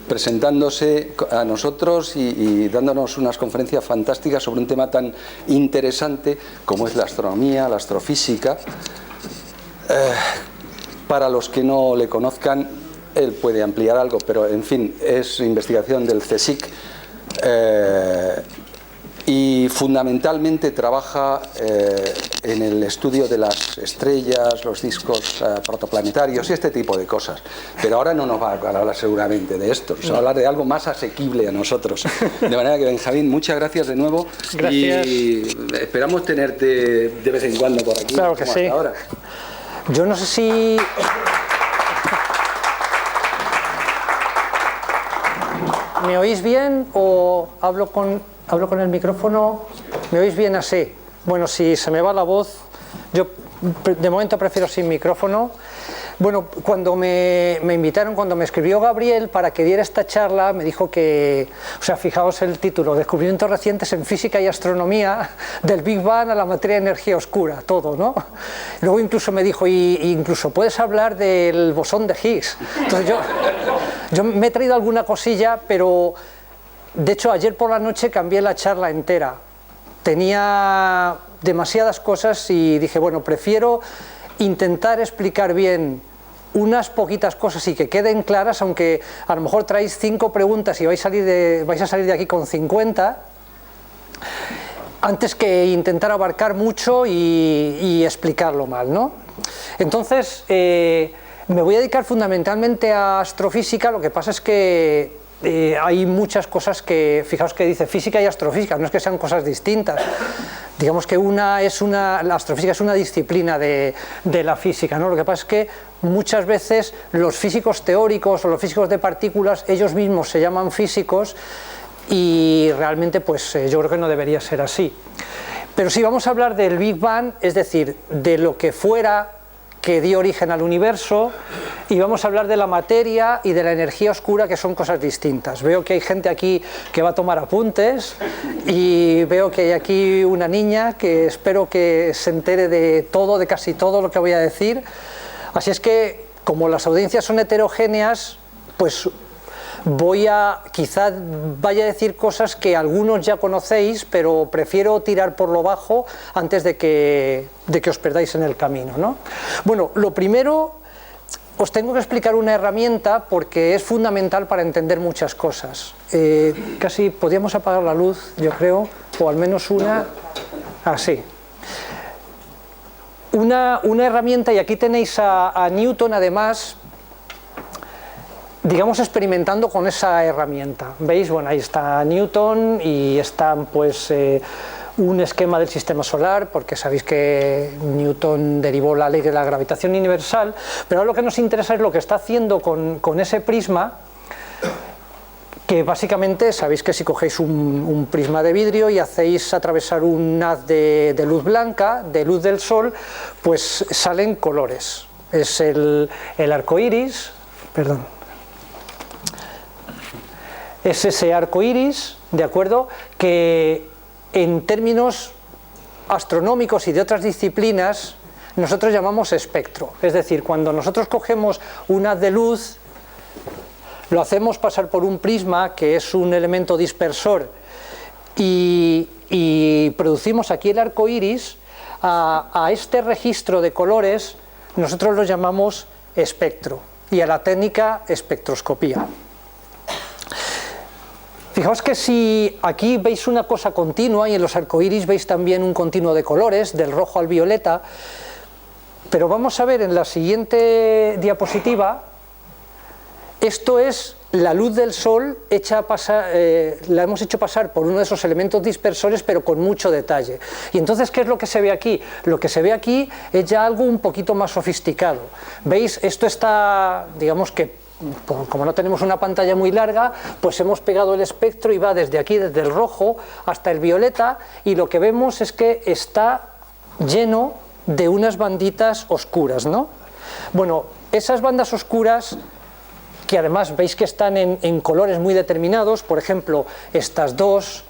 presentándose a nosotros y dándonos unas conferencias fantásticas sobre un tema tan interesante como es la astronomía, la astrofísica. Para los que no le conozcan, él puede ampliar algo, pero en fin, es investigación del CSIC y fundamentalmente trabaja en el estudio de las estrellas, los discos protoplanetarios y este tipo de cosas. Pero ahora no nos va a hablar seguramente de esto, nos va a hablar de algo más asequible a nosotros. De manera que, Benjamín, muchas gracias de nuevo. Gracias. Y esperamos tenerte de vez en cuando por aquí. Claro que sí. Ahora. Yo no sé si... ¿Me oís bien o hablo con el micrófono? ¿Me oís bien así? Bueno, si se me va la voz, yo de momento prefiero sin micrófono. Bueno, cuando me invitaron, cuando me escribió Gabriel para que diera esta charla, me dijo que, o sea, fijaos el título, descubrimientos recientes en física y astronomía, del Big Bang a la materia de energía oscura, todo, ¿no? Luego incluso me dijo, incluso puedes hablar del bosón de Higgs. Entonces yo me he traído alguna cosilla, pero de hecho ayer por la noche cambié la charla entera. Tenía demasiadas cosas y dije, bueno, prefiero intentar explicar bien unas poquitas cosas y que queden claras, aunque a lo mejor traéis 5 preguntas y vais a salir de aquí con 50, antes que intentar abarcar mucho y explicarlo mal, ¿no? Entonces, me voy a dedicar fundamentalmente a astrofísica. Lo que pasa es que hay muchas cosas que, fijaos que dice física y astrofísica, no es que sean cosas distintas. Digamos que la astrofísica es una disciplina de la física, ¿no? Lo que pasa es que muchas veces los físicos teóricos o los físicos de partículas, ellos mismos se llaman físicos y realmente pues yo creo que no debería ser así. Pero sí vamos a hablar del Big Bang, es decir, de lo que fuera que dio origen al universo, y vamos a hablar de la materia y de la energía oscura, que son cosas distintas. Veo que hay gente aquí que va a tomar apuntes y veo que hay aquí una niña que espero que se entere de todo, de casi todo lo que voy a decir. Así es que, como las audiencias son heterogéneas, pues quizá vaya a decir cosas que algunos ya conocéis, pero prefiero tirar por lo bajo antes de que os perdáis en el camino, ¿no? Bueno, lo primero, os tengo que explicar una herramienta porque es fundamental para entender muchas cosas. Casi podríamos apagar la luz, yo creo, o al menos una, así. Una herramienta, y aquí tenéis a Newton además, digamos, experimentando con esa herramienta. ¿Veis? Bueno, ahí está Newton y está pues un esquema del sistema solar, porque sabéis que Newton derivó la ley de la gravitación universal, pero ahora lo que nos interesa es lo que está haciendo con ese prisma, que básicamente sabéis que si cogéis un prisma de vidrio y hacéis atravesar un haz de luz blanca, de luz del sol, pues salen colores. Es el arco iris, perdón. Es ese arco iris, ¿de acuerdo?, que en términos astronómicos y de otras disciplinas nosotros llamamos espectro. Es decir, cuando nosotros cogemos un haz de luz, lo hacemos pasar por un prisma, que es un elemento dispersor, y producimos aquí el arco iris, a este registro de colores nosotros lo llamamos espectro, y a la técnica espectroscopía. Fijaos que si aquí veis una cosa continua, y en los arcoíris veis también un continuo de colores, del rojo al violeta, pero vamos a ver en la siguiente diapositiva, esto es la luz del sol la hemos hecho pasar por uno de esos elementos dispersores, pero con mucho detalle. Y entonces, ¿qué es lo que se ve aquí? Lo que se ve aquí es ya algo un poquito más sofisticado. ¿Veis? Esto está, digamos que, como no tenemos una pantalla muy larga, pues hemos pegado el espectro y va desde aquí, desde el rojo hasta el violeta, y lo que vemos es que está lleno de unas banditas oscuras, ¿no? Bueno, esas bandas oscuras, que además veis que están en colores muy determinados, por ejemplo, estas dos,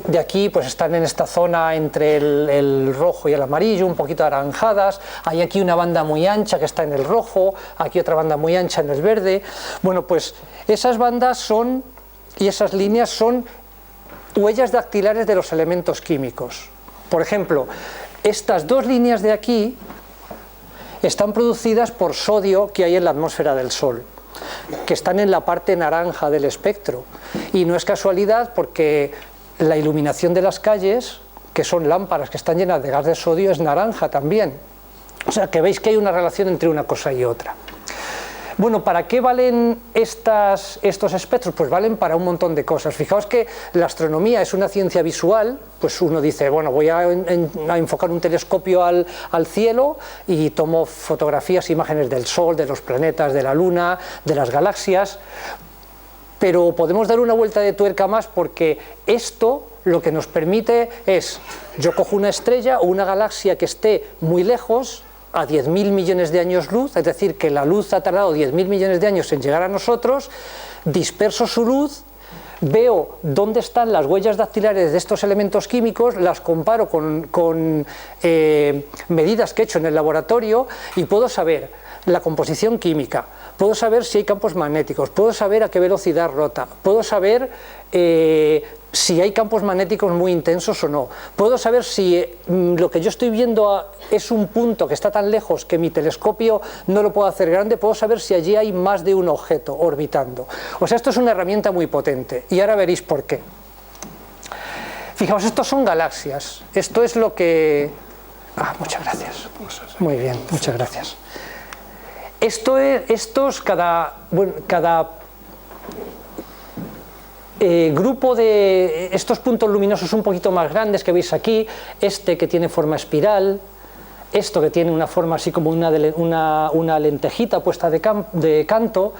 de aquí pues están en esta zona entre el rojo y el amarillo, un poquito anaranjadas. Hay aquí una banda muy ancha que está en el rojo, aquí otra banda muy ancha en el verde. Bueno, pues esas bandas son, y esas líneas son huellas dactilares de los elementos químicos. Por ejemplo, estas dos líneas de aquí están producidas por sodio que hay en la atmósfera del Sol, que están en la parte naranja del espectro. Y no es casualidad porque la iluminación de las calles, que son lámparas que están llenas de gas de sodio, es naranja también. O sea que veis que hay una relación entre una cosa y otra. Bueno, ¿para qué valen estos espectros? Pues valen para un montón de cosas. Fijaos que la astronomía es una ciencia visual, pues uno dice, bueno, voy a enfocar un telescopio al cielo y tomo fotografías, imágenes del Sol, de los planetas, de la Luna, de las galaxias, pero podemos dar una vuelta de tuerca más porque esto lo que nos permite es, yo cojo una estrella o una galaxia que esté muy lejos, a 10.000 millones de años luz, es decir, que la luz ha tardado 10.000 millones de años en llegar a nosotros, disperso su luz, veo dónde están las huellas dactilares de estos elementos químicos, las comparo con medidas que he hecho en el laboratorio y puedo saber la composición química, puedo saber si hay campos magnéticos, puedo saber a qué velocidad rota, puedo saber si hay campos magnéticos muy intensos o no, puedo saber si lo que yo estoy viendo es un punto que está tan lejos que mi telescopio no lo puedo hacer grande, puedo saber si allí hay más de un objeto orbitando. O sea, esto es una herramienta muy potente y ahora veréis por qué. Fijaos, estos son galaxias, esto es lo que... muchas gracias. Muy bien, muchas gracias. Cada grupo de estos puntos luminosos un poquito más grandes que veis aquí, este que tiene forma espiral, esto que tiene una forma así como una lentejita puesta de canto,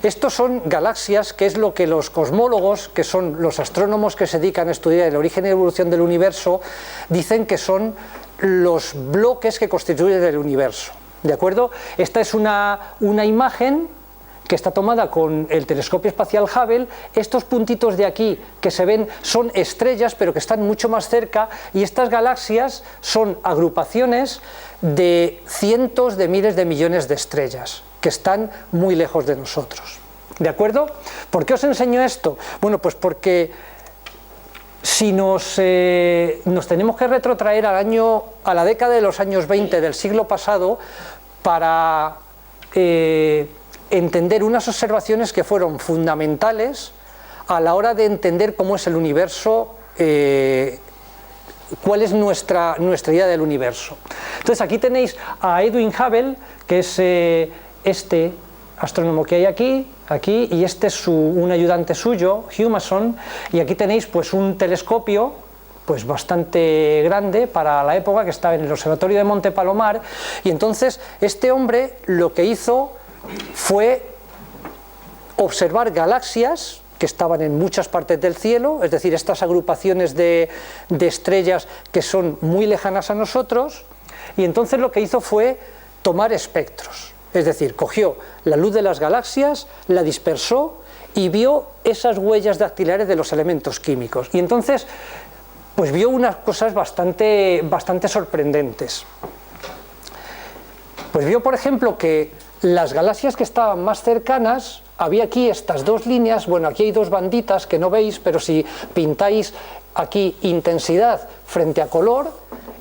estos son galaxias, que es lo que los cosmólogos, que son los astrónomos que se dedican a estudiar el origen y evolución del universo, dicen que son los bloques que constituyen el universo. ¿De acuerdo? Esta es una imagen que está tomada con el telescopio espacial Hubble. Estos puntitos de aquí que se ven son estrellas, pero que están mucho más cerca, y estas galaxias son agrupaciones de cientos de miles de millones de estrellas que están muy lejos de nosotros. ¿De acuerdo? ¿Por qué os enseño esto? Bueno, pues porque si nos tenemos que retrotraer a la década de los años 20 del siglo pasado para entender unas observaciones que fueron fundamentales a la hora de entender cómo es el universo, cuál es nuestra idea del universo. Entonces aquí tenéis a Edwin Hubble, que es este astrónomo que hay aquí, y este es un ayudante suyo, Humason, y aquí tenéis pues un telescopio pues bastante grande para la época, que estaba en el observatorio de Monte Palomar, y entonces este hombre lo que hizo fue observar galaxias que estaban en muchas partes del cielo, es decir, estas agrupaciones de estrellas que son muy lejanas a nosotros, y entonces lo que hizo fue tomar espectros. Es decir, cogió la luz de las galaxias, la dispersó y vio esas huellas dactilares de los elementos químicos. Y entonces, pues vio unas cosas bastante sorprendentes. Pues vio, por ejemplo, que las galaxias que estaban más cercanas, había aquí estas dos líneas, bueno, aquí hay dos banditas que no veis, pero si pintáis aquí intensidad frente a color,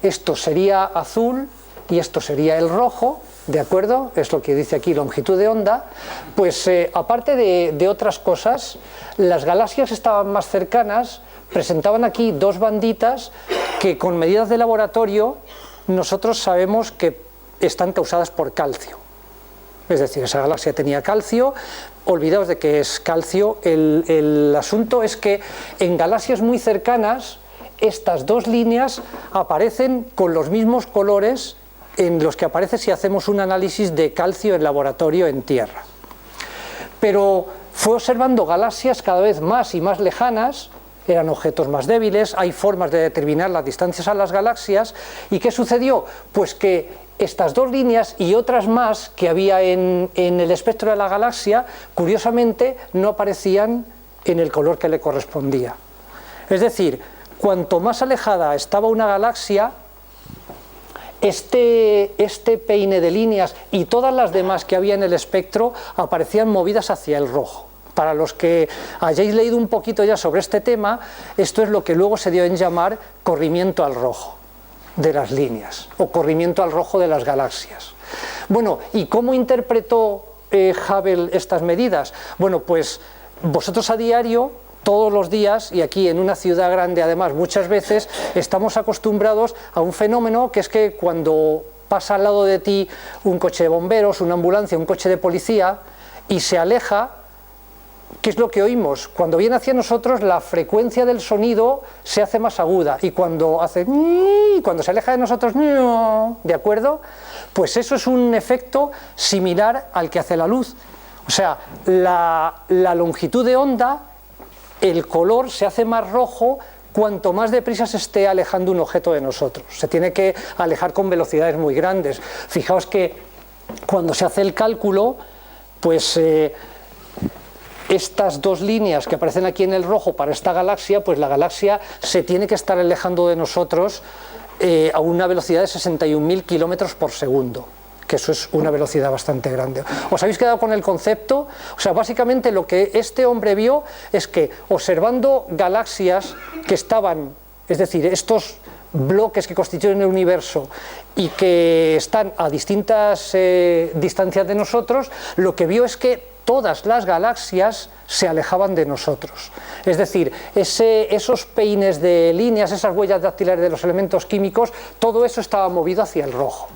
esto sería azul y esto sería el rojo, ¿de acuerdo? Es lo que dice aquí longitud de onda. Pues aparte de otras cosas, las galaxias estaban más cercanas, presentaban aquí dos banditas que con medidas de laboratorio nosotros sabemos que están causadas por calcio. Es decir, esa galaxia tenía calcio. Olvidaos de que es calcio. El asunto es que en galaxias muy cercanas estas dos líneas aparecen con los mismos colores en los que aparece si hacemos un análisis de calcio en laboratorio en Tierra. Pero fue observando galaxias cada vez más y más lejanas, eran objetos más débiles, hay formas de determinar las distancias a las galaxias. ¿Y qué sucedió? Pues que estas dos líneas y otras más que había en el espectro de la galaxia, curiosamente no aparecían en el color que le correspondía. Es decir, cuanto más alejada estaba una galaxia, este peine de líneas y todas las demás que había en el espectro aparecían movidas hacia el rojo. Para los que hayáis leído un poquito ya sobre este tema, esto es lo que luego se dio en llamar corrimiento al rojo de las líneas, o corrimiento al rojo de las galaxias. Bueno, ¿y cómo interpretó Hubble estas medidas? Bueno, pues vosotros a diario, todos los días, y aquí en una ciudad grande además muchas veces, estamos acostumbrados a un fenómeno que es que cuando pasa al lado de ti un coche de bomberos, una ambulancia, un coche de policía, y se aleja, ¿qué es lo que oímos? Cuando viene hacia nosotros la frecuencia del sonido se hace más aguda, y cuando hace cuando se aleja de nosotros, ¿de acuerdo? Pues eso es un efecto similar al que hace la luz. O sea, la longitud de onda, el color se hace más rojo cuanto más deprisa se esté alejando un objeto de nosotros. Se tiene que alejar con velocidades muy grandes. Fijaos que cuando se hace el cálculo, pues estas dos líneas que aparecen aquí en el rojo para esta galaxia, pues la galaxia se tiene que estar alejando de nosotros a una velocidad de 61.000 kilómetros por segundo, que eso es una velocidad bastante grande. ¿Os habéis quedado con el concepto? O sea, básicamente lo que este hombre vio es que observando galaxias que estaban, es decir, estos bloques que constituyen el universo y que están a distintas distancias de nosotros, lo que vio es que todas las galaxias se alejaban de nosotros. Es decir, esos peines de líneas, esas huellas dactilares de los elementos químicos, todo eso estaba movido hacia el rojo.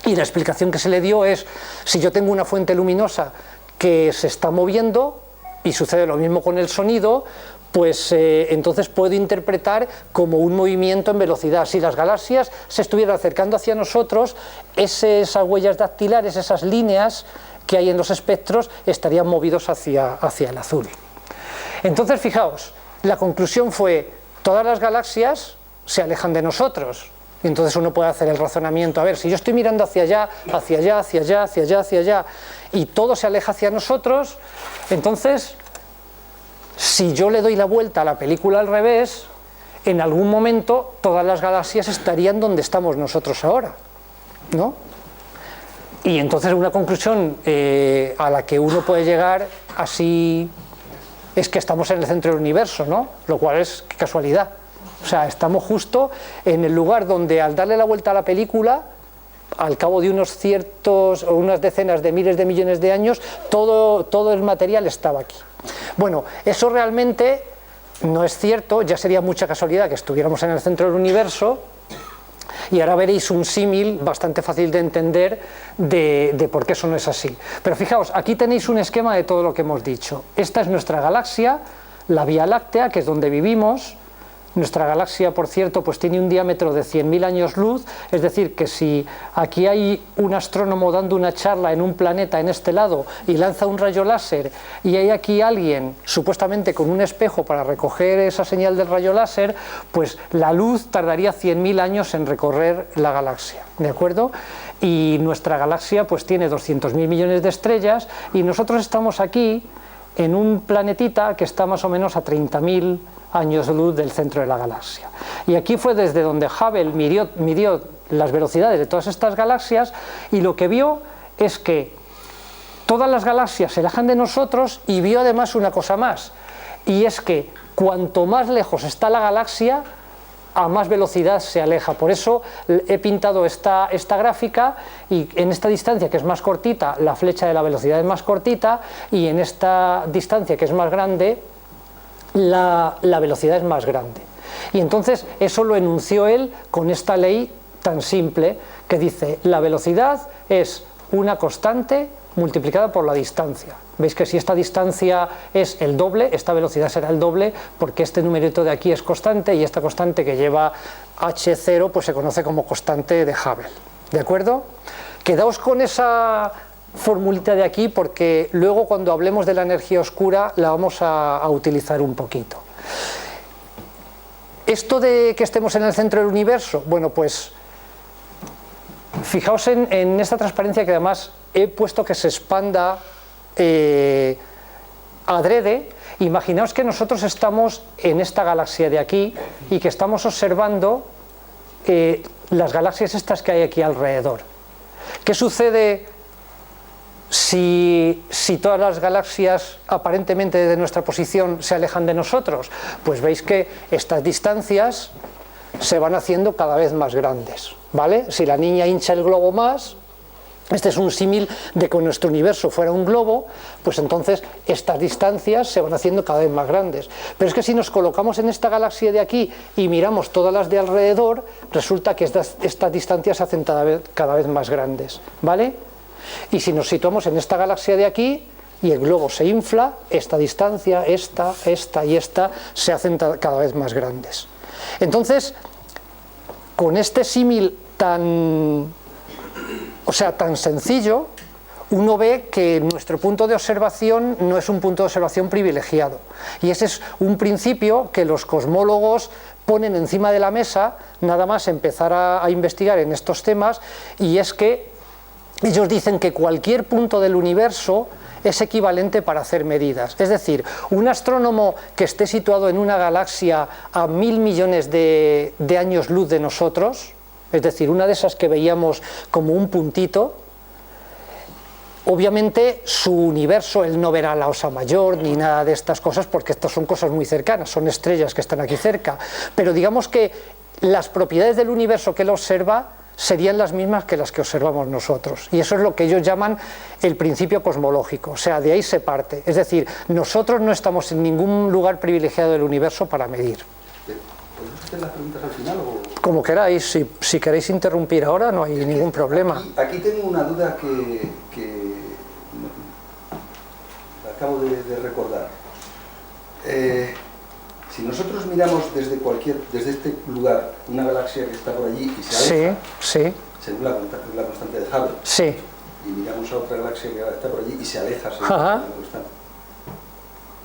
Y la explicación que se le dio es, si yo tengo una fuente luminosa que se está moviendo, y sucede lo mismo con el sonido, pues entonces puedo interpretar como un movimiento en velocidad. Si las galaxias se estuvieran acercando hacia nosotros, esas huellas dactilares, esas líneas que hay en los espectros, estarían movidos hacia el azul. Entonces, fijaos, la conclusión fue, todas las galaxias se alejan de nosotros. Y entonces uno puede hacer el razonamiento, a ver, si yo estoy mirando hacia allá, hacia allá, hacia allá, hacia allá, hacia allá, y todo se aleja hacia nosotros, entonces, si yo le doy la vuelta a la película al revés, en algún momento todas las galaxias estarían donde estamos nosotros ahora, ¿no? Y entonces una conclusión a la que uno puede llegar así es que estamos en el centro del universo, ¿no? Lo cual es casualidad. O sea, estamos justo en el lugar donde al darle la vuelta a la película, al cabo de unas decenas de miles de millones de años, todo el material estaba aquí. Bueno, eso realmente no es cierto, ya sería mucha casualidad que estuviéramos en el centro del universo, y ahora veréis un símil bastante fácil de entender de por qué eso no es así. Pero fijaos, aquí tenéis un esquema de todo lo que hemos dicho. Esta es nuestra galaxia, la Vía Láctea, que es donde vivimos. Nuestra galaxia, por cierto, pues tiene un diámetro de 100.000 años luz, es decir, que si aquí hay un astrónomo dando una charla en un planeta en este lado y lanza un rayo láser y hay aquí alguien supuestamente con un espejo para recoger esa señal del rayo láser, pues la luz tardaría 100.000 años en recorrer la galaxia, ¿de acuerdo? Y nuestra galaxia pues tiene 200.000 millones de estrellas y nosotros estamos aquí en un planetita que está más o menos a 30.000 años luz del centro de la galaxia. Y aquí fue desde donde Hubble midió las velocidades de todas estas galaxias, y lo que vio es que todas las galaxias se alejan de nosotros, y vio además una cosa más, y es que cuanto más lejos está la galaxia, a más velocidad se aleja. Por eso he pintado esta gráfica, y en esta distancia que es más cortita, la flecha de la velocidad es más cortita, y en esta distancia que es más grande, la velocidad es más grande. Y entonces eso lo enunció él con esta ley tan simple que dice: la velocidad es una constante multiplicada por la distancia. Veis que si esta distancia es el doble, esta velocidad será el doble, porque este numerito de aquí es constante, y esta constante que lleva h0 pues se conoce como constante de Hubble. ¿De acuerdo? Quedaos con esa formulita de aquí, porque luego cuando hablemos de la energía oscura la vamos a utilizar un poquito. Esto de que estemos en el centro del universo, bueno, pues fijaos en esta transparencia, que además he puesto que se expanda adrede, imaginaos que nosotros estamos en esta galaxia de aquí y que estamos observando las galaxias estas que hay aquí alrededor. ¿Qué sucede si todas las galaxias aparentemente de nuestra posición se alejan de nosotros? Pues veis que estas distancias se van haciendo cada vez más grandes, ¿vale? Si la niña hincha el globo más, este es un símil de que nuestro universo fuera un globo, pues entonces estas distancias se van haciendo cada vez más grandes. Pero es que si nos colocamos en esta galaxia de aquí y miramos todas las de alrededor, resulta que estas distancias se hacen cada vez más grandes, ¿vale? Y si nos situamos en esta galaxia de aquí y el globo se infla, esta distancia, esta y esta se hacen cada vez más grandes. Entonces, con este símil tan sencillo, uno ve que nuestro punto de observación no es un punto de observación privilegiado. Y ese es un principio que los cosmólogos ponen encima de la mesa, nada más empezar a investigar en estos temas, y es que ellos dicen que cualquier punto del universo es equivalente para hacer medidas. Es decir, un astrónomo que esté situado en una galaxia a 1000 millones de años luz de nosotros, es decir, una de esas que veíamos como un puntito, obviamente su universo, él no verá la Osa Mayor ni nada de estas cosas, porque estas son cosas muy cercanas, son estrellas que están aquí cerca, pero digamos que las propiedades del universo que él observa serían las mismas que las que observamos nosotros, y eso es lo que ellos llaman el principio cosmológico, o sea, de ahí se parte, es decir, nosotros no estamos en ningún lugar privilegiado del universo para medir. ¿Podemos hacer las preguntas al final? Como queráis, si queréis interrumpir ahora no hay ningún problema. Aquí tengo una duda que acabo de recordar. Si nosotros miramos desde este lugar una galaxia que está por allí y se aleja, según la constante de Hubble, sí, y miramos a otra galaxia que está por allí y se aleja según la constante,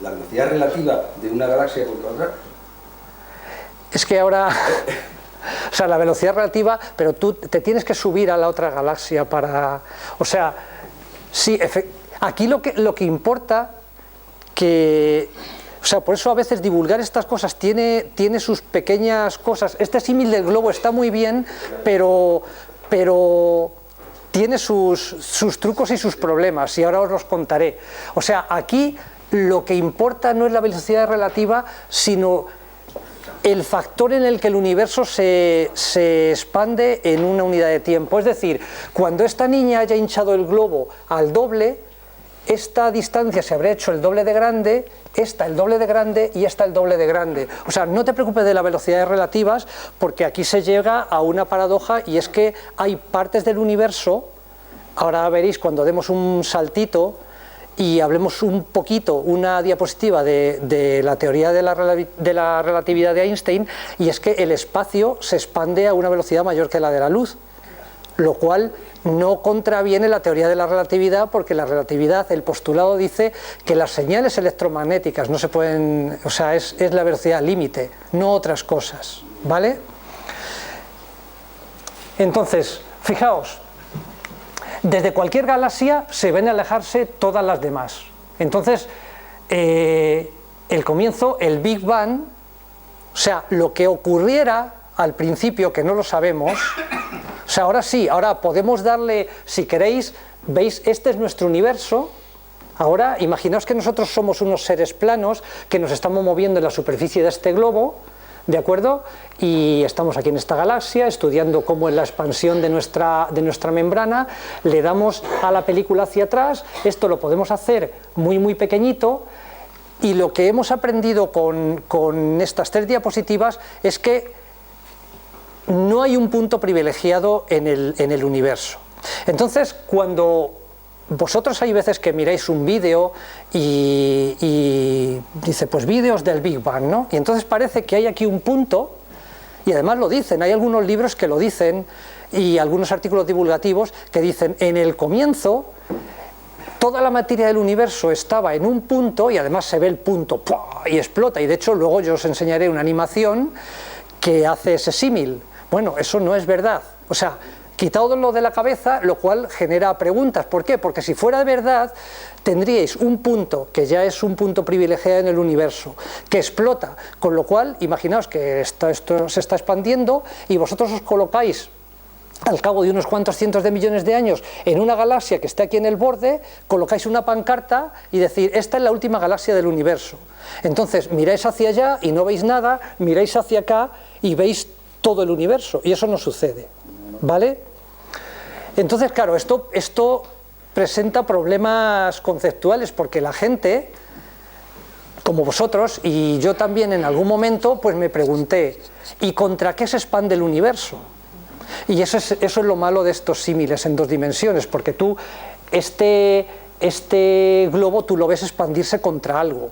la velocidad relativa de una galaxia contra otra. Es que ahora, o sea, la velocidad relativa, pero tú te tienes que subir a la otra galaxia para, o sea, sí, aquí lo que importa que, o sea, por eso a veces divulgar estas cosas tiene sus pequeñas cosas. Este símil del globo está muy bien, pero tiene sus trucos y sus problemas, y ahora os los contaré. O sea, aquí lo que importa no es la velocidad relativa, sino el factor en el que el universo se expande en una unidad de tiempo. Es decir, cuando esta niña haya hinchado el globo al doble, esta distancia se habrá hecho el doble de grande, esta el doble de grande y esta el doble de grande. O sea, no te preocupes de las velocidades relativas, porque aquí se llega a una paradoja, y es que hay partes del universo, ahora veréis cuando demos un saltito y hablemos un poquito, una diapositiva de la teoría de la relatividad de Einstein, y es que el espacio se expande a una velocidad mayor que la de la luz, lo cual no contraviene la teoría de la relatividad, porque la relatividad, el postulado dice que las señales electromagnéticas no se pueden, o sea, es la velocidad límite, no otras cosas, ¿vale? Entonces, fijaos, desde cualquier galaxia se ven alejarse todas las demás. Entonces, el comienzo, el Big Bang, o sea, lo que ocurriera al principio, que no lo sabemos, o sea, ahora sí, ahora podemos darle, si queréis, veis, este es nuestro universo. Ahora, imaginaos que nosotros somos unos seres planos que nos estamos moviendo en la superficie de este globo, ¿de acuerdo? Y estamos aquí en esta galaxia estudiando cómo es la expansión de nuestra membrana, le damos a la película hacia atrás, esto lo podemos hacer muy muy pequeñito, y lo que hemos aprendido con estas 3 diapositivas es que no hay un punto privilegiado en el universo. Entonces, cuando vosotros hay veces que miráis un vídeo y dice, pues vídeos del Big Bang, ¿no? Y entonces parece que hay aquí un punto, y además lo dicen, hay algunos libros que lo dicen, y algunos artículos divulgativos que dicen, en el comienzo toda la materia del universo estaba en un punto, y además se ve el punto ¡pua! Y explota, y de hecho luego yo os enseñaré una animación que hace ese símil. Bueno, eso no es verdad, o sea, quitado lo de la cabeza, lo cual genera preguntas. ¿Por qué? Porque si fuera verdad, tendríais un punto, que ya es un punto privilegiado en el universo, que explota, con lo cual, imaginaos que esto se está expandiendo y vosotros os colocáis al cabo de unos cuantos cientos de millones de años en una galaxia que esté aquí en el borde, colocáis una pancarta y decir, esta es la última galaxia del universo. Entonces miráis hacia allá y no veis nada, miráis hacia acá y veis todo el universo, y eso no sucede, ¿vale? Entonces, claro, esto presenta problemas conceptuales, porque la gente, como vosotros, y yo también en algún momento, pues me pregunté, ¿y contra qué se expande el universo? Y eso es lo malo de estos símiles en dos dimensiones, porque tú, este globo, tú lo ves expandirse contra algo,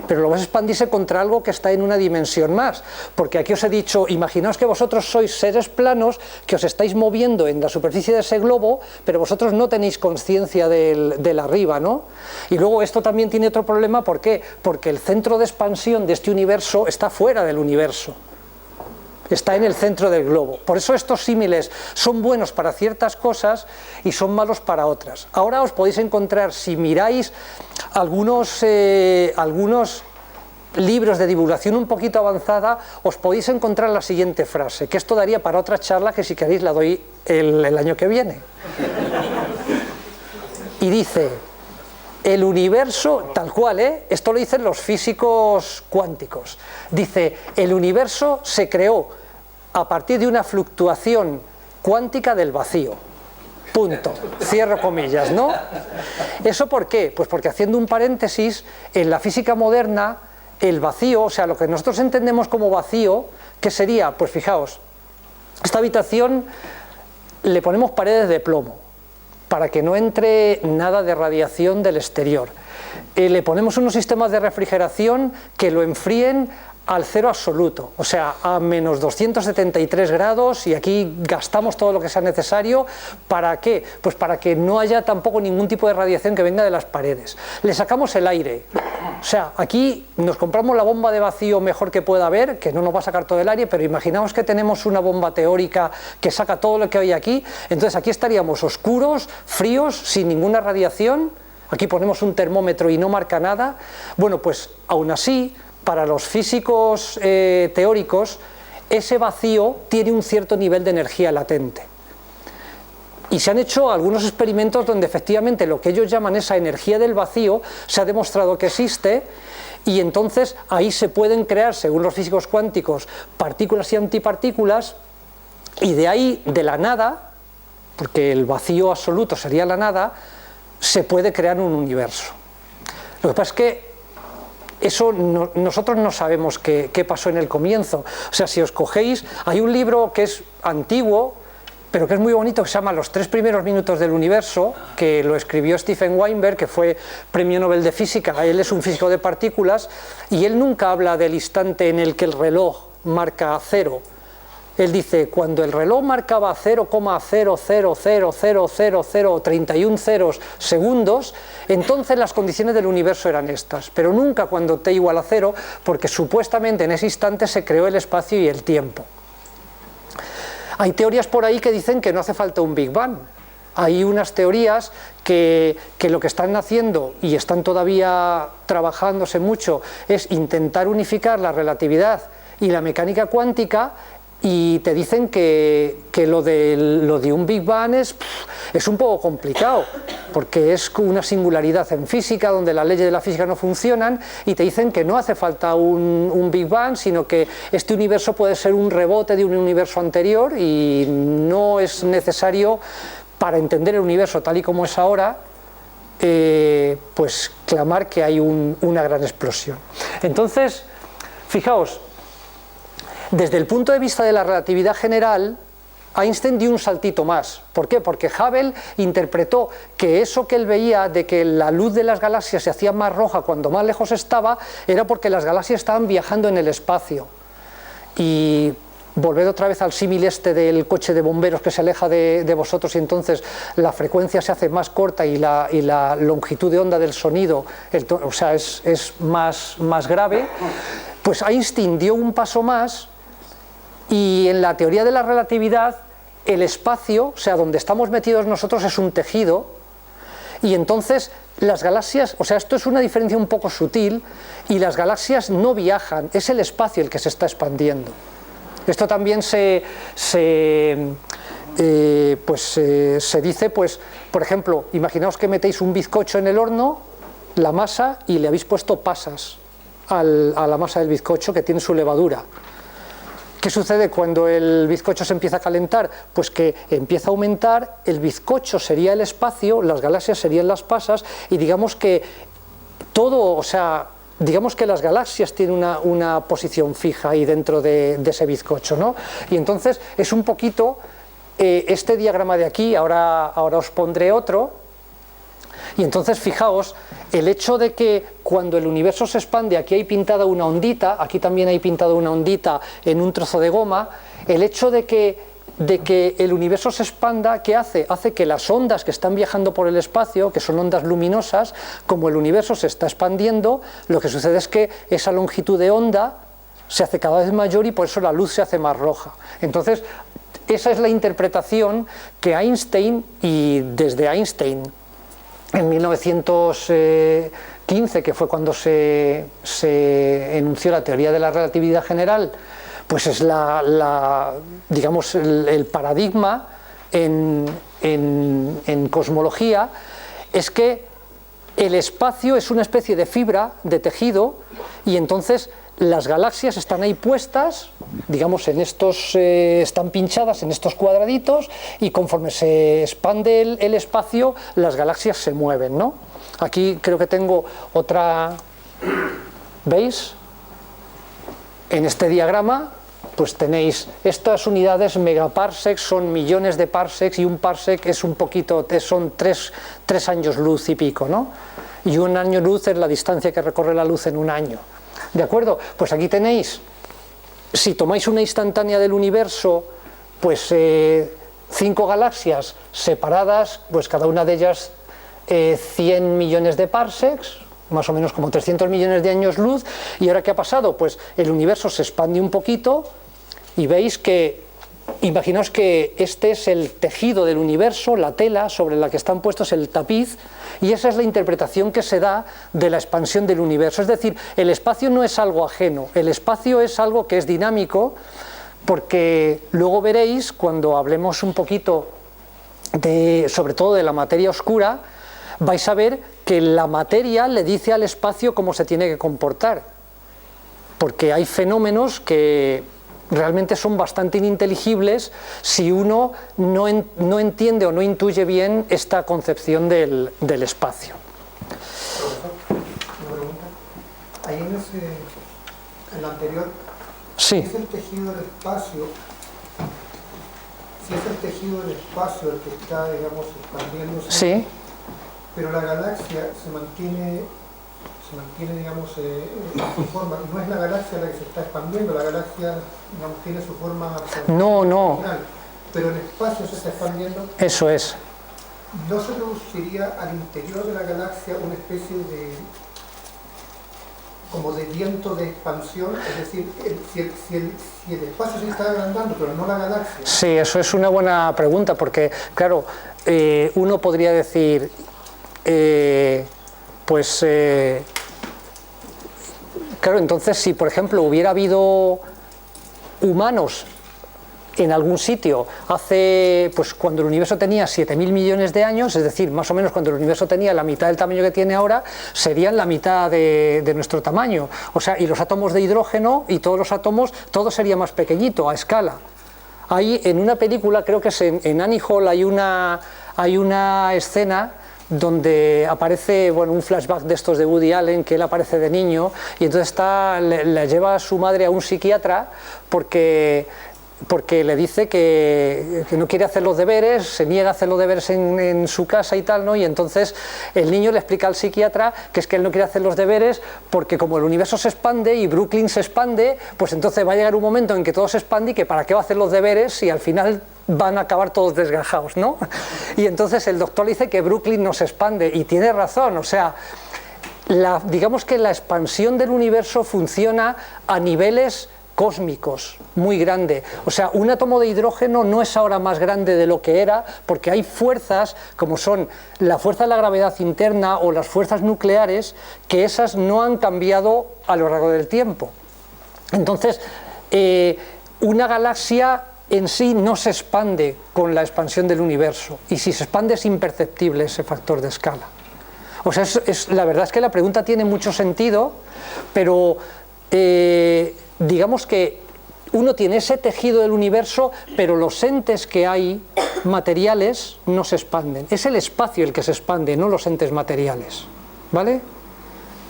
pero lo ves expandirse contra algo que está en una dimensión más, porque aquí os he dicho, imaginaos que vosotros sois seres planos que os estáis moviendo en la superficie de ese globo, pero vosotros no tenéis conciencia del arriba, ¿no? Y luego esto también tiene otro problema, ¿por qué? Porque el centro de expansión de este universo está fuera del universo, está en el centro del globo. Por eso estos símiles son buenos para ciertas cosas y son malos para otras. Ahora os podéis encontrar, si miráis algunos libros de divulgación un poquito avanzada, os podéis encontrar la siguiente frase, que esto daría para otra charla, que si queréis la doy el año que viene. Y dice, el universo, tal cual, esto lo dicen los físicos cuánticos, dice, el universo se creó a partir de una fluctuación cuántica del vacío. Punto. Cierro comillas, ¿no? ¿Eso por qué? Pues porque, haciendo un paréntesis, en la física moderna, el vacío, o sea, lo que nosotros entendemos como vacío, ¿qué sería? Pues fijaos, esta habitación le ponemos paredes de plomo para que no entre nada de radiación del exterior. Le ponemos unos sistemas de refrigeración que lo enfríen al cero absoluto, o sea, a menos 273 grados, y aquí gastamos todo lo que sea necesario. ¿Para qué? Pues para que no haya tampoco ningún tipo de radiación que venga de las paredes. Le sacamos el aire, o sea, aquí nos compramos la bomba de vacío mejor que pueda haber, que no nos va a sacar todo el aire, pero imaginaos que tenemos una bomba teórica que saca todo lo que hay aquí, entonces aquí estaríamos oscuros, fríos, sin ninguna radiación. Aquí ponemos un termómetro y no marca nada. Bueno, pues aún así, para los físicos teóricos, ese vacío tiene un cierto nivel de energía latente. Y se han hecho algunos experimentos donde efectivamente lo que ellos llaman esa energía del vacío se ha demostrado que existe, y entonces ahí se pueden crear, según los físicos cuánticos, partículas y antipartículas, y de ahí, de la nada, porque el vacío absoluto sería la nada, se puede crear un universo. Lo que pasa es que eso nosotros no sabemos qué pasó en el comienzo. O sea, si os cogéis, hay un libro que es antiguo, pero que es muy bonito, que se llama Los 3 primeros minutos del universo, que lo escribió Stephen Weinberg, que fue premio Nobel de Física. Él es un físico de partículas, y él nunca habla del instante en el que el reloj marca cero. Él dice, cuando el reloj marcaba 0,0000031 ceros segundos, entonces las condiciones del universo eran estas, pero nunca cuando t igual a 0, porque supuestamente en ese instante se creó el espacio y el tiempo. Hay teorías por ahí que dicen que no hace falta un Big Bang. Hay unas teorías que lo que están haciendo, y están todavía trabajándose mucho, es intentar unificar la relatividad y la mecánica cuántica, y te dicen que lo de un Big Bang es un poco complicado, porque es una singularidad en física donde las leyes de la física no funcionan, y te dicen que no hace falta un Big Bang, sino que este universo puede ser un rebote de un universo anterior, y no es necesario, para entender el universo tal y como es ahora, pues clamar que hay una gran explosión. Entonces, fijaos, desde el punto de vista de la relatividad general, Einstein dio un saltito más. ¿Por qué? Porque Hubble interpretó que eso que él veía de que la luz de las galaxias se hacía más roja cuando más lejos estaba, era porque las galaxias estaban viajando en el espacio. Y volver otra vez al símil este del coche de bomberos que se aleja de vosotros, y entonces la frecuencia se hace más corta y la longitud de onda del sonido, o sea, es más grave. Pues Einstein dio un paso más, y en la teoría de la relatividad el espacio, o sea, donde estamos metidos nosotros es un tejido, y entonces las galaxias, o sea, esto es una diferencia un poco sutil, y las galaxias no viajan, es el espacio el que se está expandiendo. Esto también se dice, pues, por ejemplo, imaginaos que metéis un bizcocho en el horno, la masa, y le habéis puesto pasas a la masa del bizcocho, que tiene su levadura. ¿Qué sucede cuando el bizcocho se empieza a calentar? Pues que empieza a aumentar, el bizcocho sería el espacio, las galaxias serían las pasas, y digamos que todo, o sea, digamos que las galaxias tienen una posición fija ahí dentro de ese bizcocho, ¿no? Y entonces es un poquito este diagrama de aquí, ahora os pondré otro, y entonces fijaos, el hecho de que cuando el universo se expande, aquí hay pintada una ondita, aquí también hay pintada una ondita en un trozo de goma, el hecho de que el universo se expanda, ¿qué hace? Hace que las ondas que están viajando por el espacio, que son ondas luminosas, como el universo se está expandiendo, lo que sucede es que esa longitud de onda se hace cada vez mayor y por eso la luz se hace más roja. Entonces, esa es la interpretación que Einstein, y desde Einstein, en 1915, que fue cuando se enunció la teoría de la relatividad general, pues es digamos, el paradigma en cosmología, es que el espacio es una especie de fibra, de tejido, y entonces las galaxias están ahí puestas, digamos, en estos, están pinchadas en estos cuadraditos, y conforme se expande el espacio, las galaxias se mueven, ¿no? Aquí creo que tengo otra, ¿veis? En este diagrama, pues tenéis estas unidades megaparsecs, son millones de parsecs, y un parsec es un poquito, son tres años luz y pico, ¿no? Y un año luz es la distancia que recorre la luz en un año. ¿De acuerdo? Pues aquí tenéis, si tomáis una instantánea del universo, pues 5 galaxias separadas, pues cada una de ellas 100 millones de parsecs, más o menos como 300 millones de años luz, y ahora ¿qué ha pasado? Pues el universo se expande un poquito, y veis que, imaginaos que este es el tejido del universo, la tela sobre la que están puestos el tapiz, y esa es la interpretación que se da de la expansión del universo. Es decir, el espacio no es algo ajeno, el espacio es algo que es dinámico, porque luego veréis, cuando hablemos un poquito sobre todo de la materia oscura, vais a ver que la materia le dice al espacio cómo se tiene que comportar, porque hay fenómenos que realmente son bastante ininteligibles si uno no entiende o no intuye bien esta concepción del espacio. Una pregunta. Ahí en lo anterior, Sí. ¿es el tejido del espacio? Si es el tejido del espacio el que está, digamos, expandiéndose, Sí. pero la galaxia se mantiene, digamos, su forma, no es la galaxia la que se está expandiendo, la galaxia, digamos, tiene su forma No. original, pero el espacio se está expandiendo. Eso es. ¿No se produciría al interior de la galaxia una especie de como de viento de expansión? Es decir, si el espacio se está agrandando, pero no la galaxia. Sí, eso es una buena pregunta, porque, claro, uno podría decir, claro, entonces si por ejemplo hubiera habido humanos en algún sitio hace, pues cuando el universo tenía 7.000 millones de años, es decir, más o menos cuando el universo tenía la mitad del tamaño que tiene ahora, serían la mitad de nuestro tamaño, o sea, y los átomos de hidrógeno y todos los átomos, todo sería más pequeñito a escala. Hay en una película, creo que es en Annie Hall, hay una escena donde aparece, bueno, un flashback de estos de Woody Allen, que él aparece de niño, y entonces le lleva a su madre a un psiquiatra porque le dice que no quiere hacer los deberes, se niega a hacer los deberes en su casa y tal, ¿no? Y entonces el niño le explica al psiquiatra que es que él no quiere hacer los deberes porque como el universo se expande y Brooklyn se expande, pues entonces va a llegar un momento en que todo se expande y que para qué va a hacer los deberes si al final van a acabar todos desgajados, ¿no? Y entonces el doctor le dice que Brooklyn no se expande, y tiene razón, o sea, digamos que la expansión del universo funciona a niveles cósmicos muy grande. O sea, un átomo de hidrógeno no es ahora más grande de lo que era, porque hay fuerzas como son la fuerza de la gravedad interna o las fuerzas nucleares, que esas no han cambiado a lo largo del tiempo. Entonces, una galaxia en sí no se expande con la expansión del universo, y si se expande es imperceptible ese factor de escala. O sea, la verdad es que la pregunta tiene mucho sentido, pero digamos que uno tiene ese tejido del universo, pero los entes que hay materiales no se expanden. Es el espacio el que se expande, no los entes materiales. ¿Vale?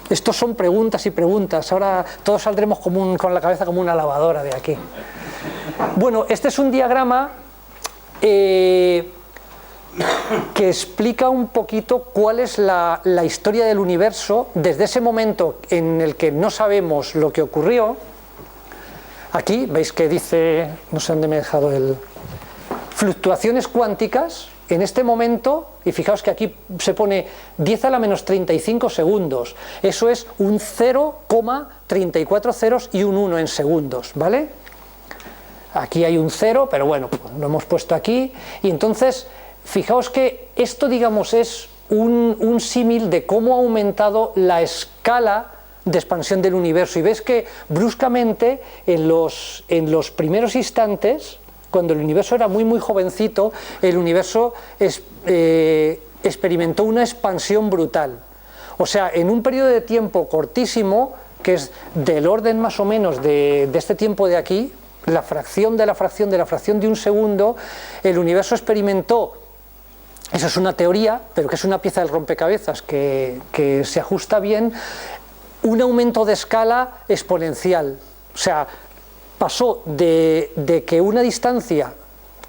Estos son preguntas y preguntas. Ahora todos saldremos con la cabeza como una lavadora de aquí. Bueno, este es un diagrama que explica un poquito cuál es la historia del universo desde ese momento en el que no sabemos lo que ocurrió. Aquí veis que dice, no sé dónde me he dejado fluctuaciones cuánticas en este momento, y fijaos que aquí se pone 10 a la menos 35 segundos, eso es un 0,34 ceros y un 1 en segundos, ¿vale? Aquí hay un 0, pero bueno, lo hemos puesto aquí, y entonces fijaos que esto, digamos, es un símil de cómo ha aumentado la escala de expansión del universo, y ves que bruscamente en los primeros instantes, cuando el universo era muy jovencito, el universo experimentó una expansión brutal. O sea, en un periodo de tiempo cortísimo, que es del orden más o menos de este tiempo de aquí, la fracción de la fracción de la fracción de un segundo, el universo experimentó, eso es una teoría, pero que es una pieza del rompecabezas que se ajusta bien, un aumento de escala exponencial. O sea, pasó de que una distancia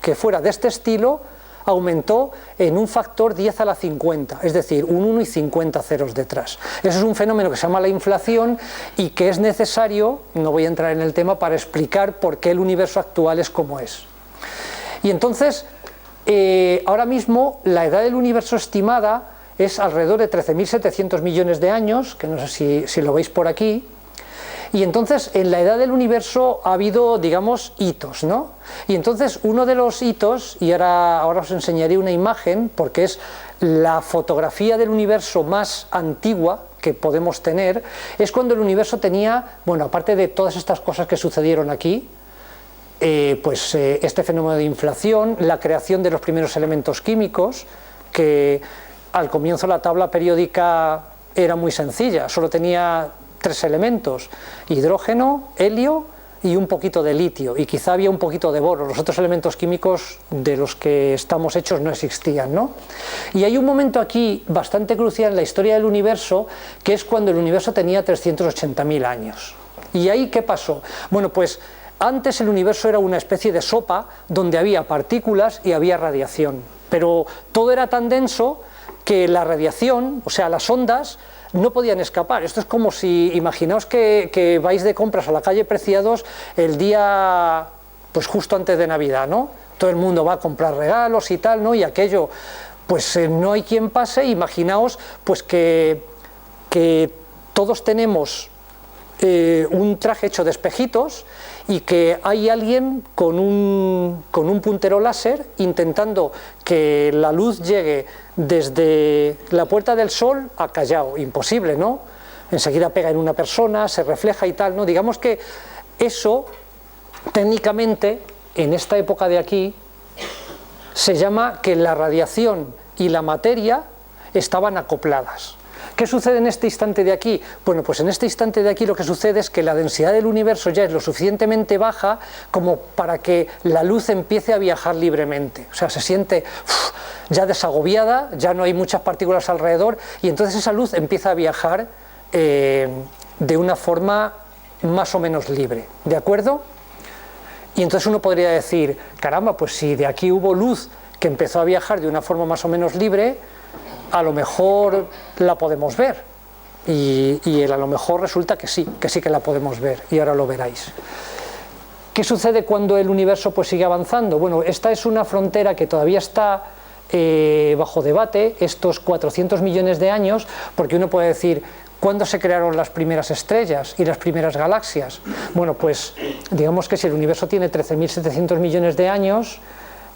que fuera de este estilo aumentó en un factor 10 a la 50, es decir, un 1 y 50 ceros detrás. Eso es un fenómeno que se llama la inflación y que es necesario, no voy a entrar en el tema, para explicar por qué el universo actual es como es. Y entonces, ahora mismo la edad del universo estimada es alrededor de 13.700 millones de años, que no sé si lo veis por aquí. Y entonces en la edad del universo ha habido, digamos, hitos, ¿no? Y entonces uno de los hitos, y ahora os enseñaré una imagen, porque es la fotografía del universo más antigua que podemos tener, es cuando el universo tenía, bueno, aparte de todas estas cosas que sucedieron aquí, este fenómeno de inflación, la creación de los primeros elementos químicos, que al comienzo la tabla periódica era muy sencilla, solo tenía 3 elementos, hidrógeno, helio y un poquito de litio, y quizá había un poquito de boro. Los otros elementos químicos de los que estamos hechos no existían, ¿no? Y hay un momento aquí bastante crucial en la historia del universo, que es cuando el universo tenía 380.000 años. ¿Y ahí qué pasó? Bueno, pues antes el universo era una especie de sopa donde había partículas y había radiación, pero todo era tan denso que la radiación, o sea, las ondas, no podían escapar. Esto es como si, imaginaos que vais de compras a la calle Preciados el día, pues justo antes de Navidad, ¿no? Todo el mundo va a comprar regalos y tal, ¿no? Y aquello, pues no hay quien pase. Imaginaos, pues que todos tenemos un traje hecho de espejitos y que hay alguien con un puntero láser intentando que la luz llegue desde la Puerta del Sol a Callao. Imposible, ¿no? Enseguida pega en una persona, se refleja y tal, ¿no? Digamos que eso, técnicamente, en esta época de aquí, se llama que la radiación y la materia estaban acopladas. ¿Qué sucede en este instante de aquí? Bueno, pues en este instante de aquí lo que sucede es que la densidad del universo ya es lo suficientemente baja como para que la luz empiece a viajar libremente. O sea, se siente ya desagobiada, ya no hay muchas partículas alrededor, y entonces esa luz empieza a viajar de una forma más o menos libre, ¿de acuerdo? Y entonces uno podría decir, caramba, pues si de aquí hubo luz que empezó a viajar de una forma más o menos libre, a lo mejor la podemos ver, y a lo mejor resulta que sí que la podemos ver, y ahora lo veréis. ¿Qué sucede cuando el universo pues sigue avanzando? Bueno, esta es una frontera que todavía está bajo debate, estos 400 millones de años, porque uno puede decir, ¿cuándo se crearon las primeras estrellas y las primeras galaxias? Bueno, pues digamos que si el universo tiene 13.700 millones de años,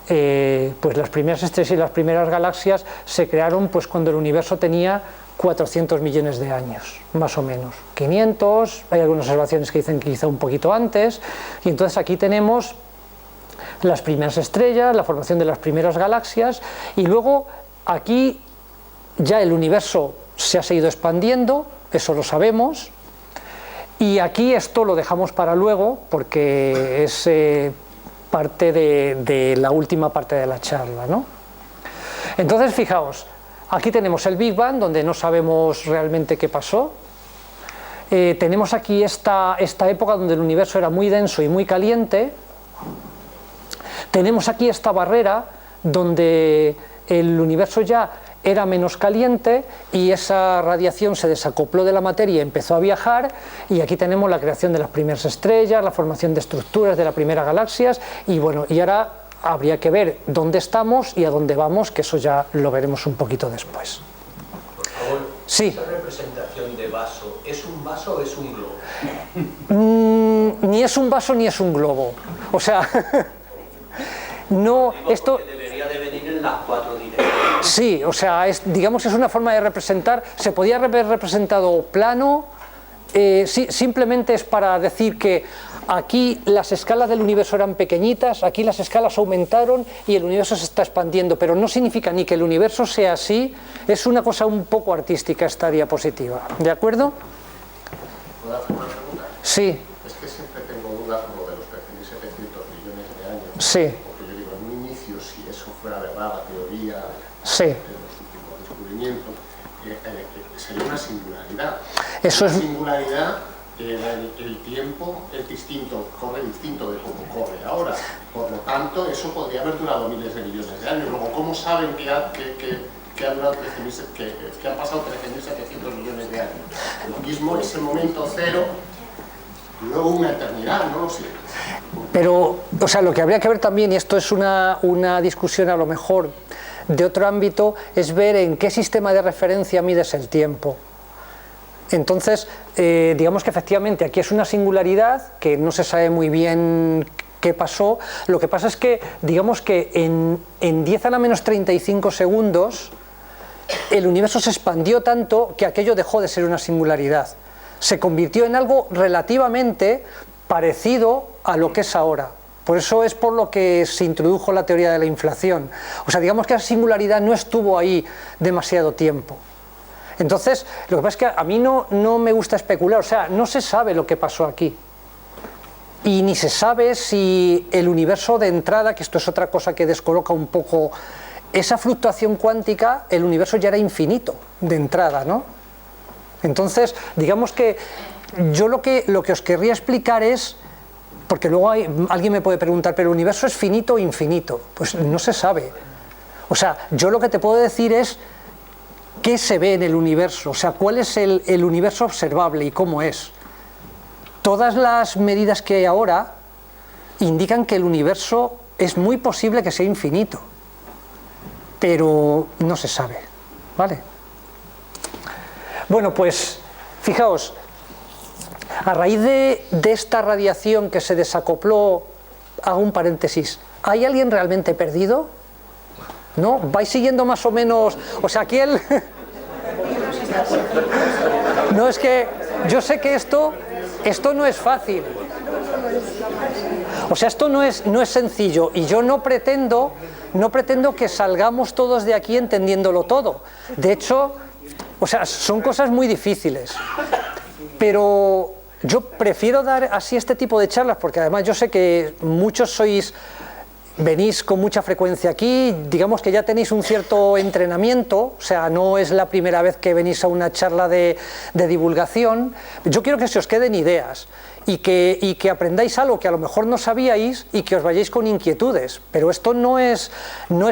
pues las primeras estrellas y las primeras galaxias se crearon pues cuando el universo tenía 400 millones de años, más o menos. 500, hay algunas observaciones que dicen que quizá un poquito antes, y entonces aquí tenemos las primeras estrellas, la formación de las primeras galaxias, y luego aquí ya el universo se ha seguido expandiendo, eso lo sabemos, y aquí esto lo dejamos para luego porque es parte de la última parte de la charla, ¿no? Entonces, fijaos, aquí tenemos el Big Bang, donde no sabemos realmente qué pasó. Tenemos aquí esta época donde el universo era muy denso y muy caliente. Tenemos aquí esta barrera donde el universo ya era menos caliente y esa radiación se desacopló de la materia y empezó a viajar, y aquí tenemos la creación de las primeras estrellas, la formación de estructuras de las primeras galaxias, y bueno, y ahora habría que ver dónde estamos y a dónde vamos, que eso ya lo veremos un poquito después. Por favor, sí. ¿Esa representación de vaso es un vaso o es un globo? Ni es un vaso ni es un globo, o sea, no, esto... Debería de venir en las 4 direcciones. Sí, o sea, digamos que es una forma de representar, se podía haber representado plano, sí, simplemente es para decir que aquí las escalas del universo eran pequeñitas, aquí las escalas aumentaron y el universo se está expandiendo, pero no significa ni que el universo sea así, es una cosa un poco artística esta diapositiva, ¿de acuerdo? ¿Puedo hacer una pregunta? Sí. Es que siempre tengo dudas como de los 13.700 millones de años. Sí. Porque yo digo, en un inicio, si eso fuera verdad, la teoría sí. de los últimos descubrimientos, sería una singularidad. Eso una es... singularidad, el tiempo es distinto, corre distinto de cómo corre ahora. Por lo tanto, eso podría haber durado miles de millones de años. Luego, ¿cómo saben que ha durado que han pasado 13.700 millones de años? Lo mismo ese momento cero, luego una eternidad, no lo sé. Pero, o sea, lo que habría que ver también, y esto es una discusión a lo mejor de otro ámbito, es ver en qué sistema de referencia mides el tiempo. Entonces, digamos que efectivamente aquí es una singularidad que no se sabe muy bien qué pasó. Lo que pasa es que, digamos que en 10 a la menos 35 segundos el universo se expandió tanto que aquello dejó de ser una singularidad. Se convirtió en algo relativamente parecido a lo que es ahora. Por eso es por lo que se introdujo la teoría de la inflación. O sea, digamos que esa singularidad no estuvo ahí demasiado tiempo. Entonces, lo que pasa es que a mí no me gusta especular, o sea, no se sabe lo que pasó aquí. Y ni se sabe si el universo de entrada, que esto es otra cosa que descoloca un poco, esa fluctuación cuántica, el universo ya era infinito de entrada, ¿no? Entonces, digamos que yo lo que os querría explicar es, porque luego alguien me puede preguntar, ¿pero el universo es finito o infinito? Pues no se sabe. O sea, yo lo que te puedo decir es qué se ve en el universo, o sea, cuál es el universo observable y cómo es. Todas las medidas que hay ahora indican que el universo es muy posible que sea infinito, pero no se sabe, ¿vale? Bueno, pues, fijaos, a raíz de esta radiación que se desacopló, hago un paréntesis, ¿hay alguien realmente perdido? ¿No? ¿Vais siguiendo más o menos? O sea, aquí el... No, es que yo sé que esto no es fácil. O sea, esto no es sencillo, y yo no pretendo que salgamos todos de aquí entendiéndolo todo. De hecho, o sea, son cosas muy difíciles. Pero yo prefiero dar así este tipo de charlas, porque además yo sé que muchos venís con mucha frecuencia aquí, digamos que ya tenéis un cierto entrenamiento, o sea, no es la primera vez que venís a una charla de divulgación. Yo quiero que se os queden ideas y que aprendáis algo que a lo mejor no sabíais y que os vayáis con inquietudes, pero esto no es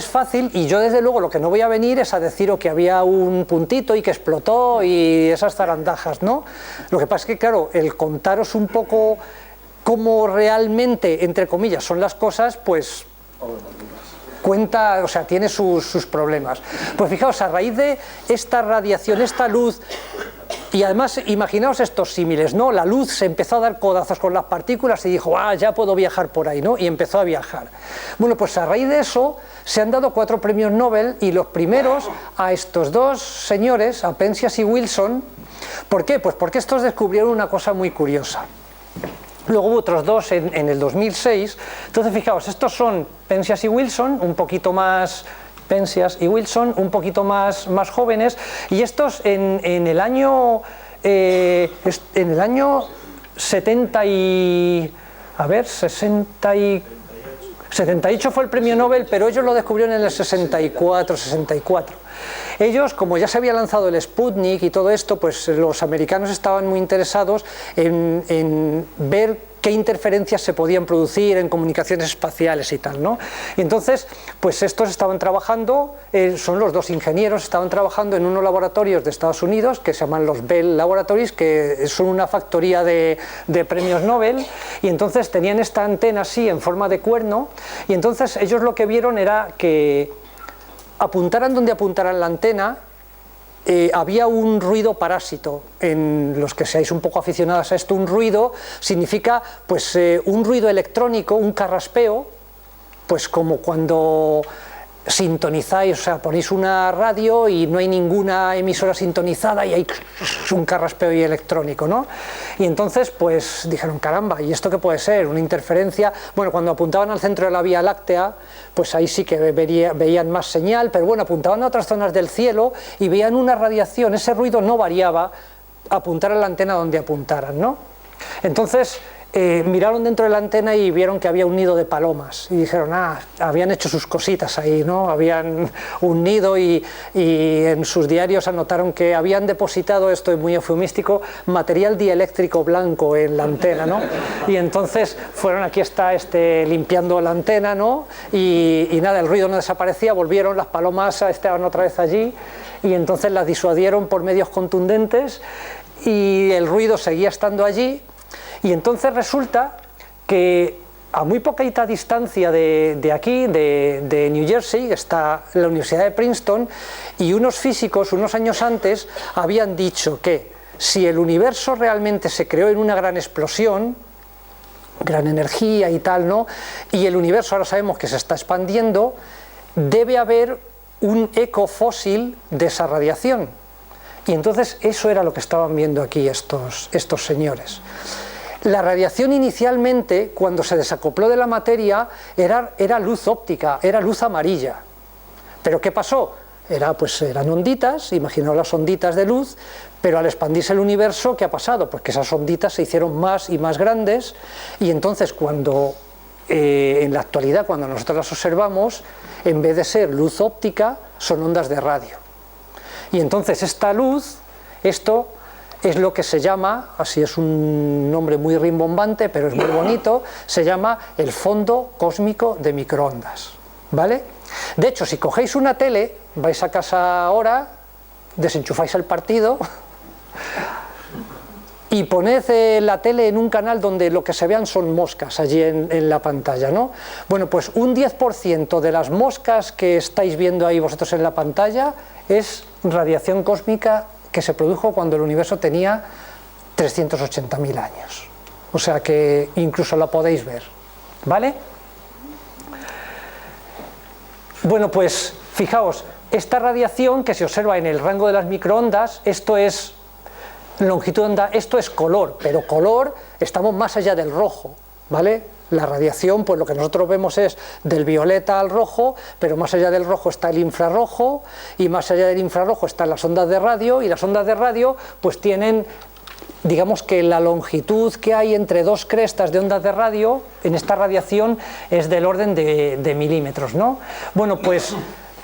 fácil, y yo desde luego lo que no voy a venir es a deciros que había un puntito y que explotó y esas zarandajas, ¿no? Lo que pasa es que, claro, el contaros un poco cómo realmente, entre comillas, son las cosas, pues cuenta, o sea, tiene sus problemas. Pues fijaos, a raíz de esta radiación, esta luz Y además, imaginaos estos símiles, ¿no? La luz se empezó a dar codazos con las partículas y dijo, ya puedo viajar por ahí, ¿no? Y empezó a viajar. Bueno, pues a raíz de eso se han dado 4 premios Nobel, y los primeros a estos dos señores, a Penzias y Wilson. ¿Por qué? Pues porque estos descubrieron una cosa muy curiosa. Luego hubo otros 2 en el 2006. Entonces, fijaos, estos son Penzias y Wilson, un poquito más... Penzias y Wilson, un poquito más jóvenes, y estos en el año 78 fue el premio Nobel, pero ellos lo descubrieron en el 64. Ellos, como ya se había lanzado el Sputnik y todo esto, pues los americanos estaban muy interesados en ver qué interferencias se podían producir en comunicaciones espaciales y tal, ¿no? Y entonces, pues estos estaban trabajando, son los 2 ingenieros, estaban trabajando en unos laboratorios de Estados Unidos que se llaman los Bell Laboratories, que son una factoría de premios Nobel, y entonces tenían esta antena así en forma de cuerno, y entonces ellos lo que vieron era que apuntaran donde apuntaran la antena, había un ruido parásito. En los que seáis un poco aficionados a esto, un ruido significa pues un ruido electrónico, un carraspeo, pues como cuando sintonizáis, o sea, ponéis una radio y no hay ninguna emisora sintonizada y hay un carraspeo y electrónico, ¿no? Y entonces pues dijeron, caramba, ¿y esto qué puede ser? ¿Una interferencia? Bueno, cuando apuntaban al centro de la Vía Láctea, pues ahí sí que veían más señal, pero bueno, apuntaban a otras zonas del cielo y veían una radiación, ese ruido no variaba, apuntaran la antena donde apuntaran, ¿no? Entonces miraron dentro de la antena y vieron que había un nido de palomas y dijeron, habían hecho sus cositas ahí, ¿no? Habían un nido y en sus diarios anotaron que habían depositado, esto es muy eufemístico, material dieléctrico blanco en la antena, ¿no? Y entonces fueron, aquí está limpiando la antena, ¿no? Y nada, el ruido no desaparecía, volvieron, las palomas estaban otra vez allí y entonces las disuadieron por medios contundentes y el ruido seguía estando allí. Y entonces resulta que a muy poquita distancia de aquí, de New Jersey, está la Universidad de Princeton, y unos físicos unos años antes habían dicho que si el universo realmente se creó en una gran explosión, gran energía y tal, ¿no? Y el universo ahora sabemos que se está expandiendo, debe haber un eco fósil de esa radiación. Y entonces eso era lo que estaban viendo aquí estos señores. La radiación inicialmente, cuando se desacopló de la materia, era luz óptica, era luz amarilla. ¿Pero qué pasó? Eran onditas, imaginaos las onditas de luz, pero al expandirse el universo, ¿qué ha pasado? Pues que esas onditas se hicieron más y más grandes, y entonces en la actualidad, cuando nosotros las observamos, en vez de ser luz óptica, son ondas de radio. Y entonces esta luz, esto es lo que se llama, así es un nombre muy rimbombante, pero es muy bonito, se llama el fondo cósmico de microondas, ¿vale? De hecho, si cogéis una tele, vais a casa ahora, desenchufáis el partido y poned la tele en un canal donde lo que se vean son moscas allí en la pantalla, ¿no? Bueno, pues un 10% de las moscas que estáis viendo ahí vosotros en la pantalla es radiación cósmica que se produjo cuando el universo tenía 380.000 años. O sea que incluso la podéis ver, ¿vale? Bueno, pues fijaos, esta radiación que se observa en el rango de las microondas, esto es longitud de onda, esto es color, pero color, estamos más allá del rojo, ¿vale? La radiación, pues lo que nosotros vemos es del violeta al rojo, pero más allá del rojo está el infrarrojo, y más allá del infrarrojo están las ondas de radio, y las ondas de radio pues tienen, digamos que la longitud que hay entre dos crestas de ondas de radio en esta radiación es del orden de milímetros, ¿no? Bueno, pues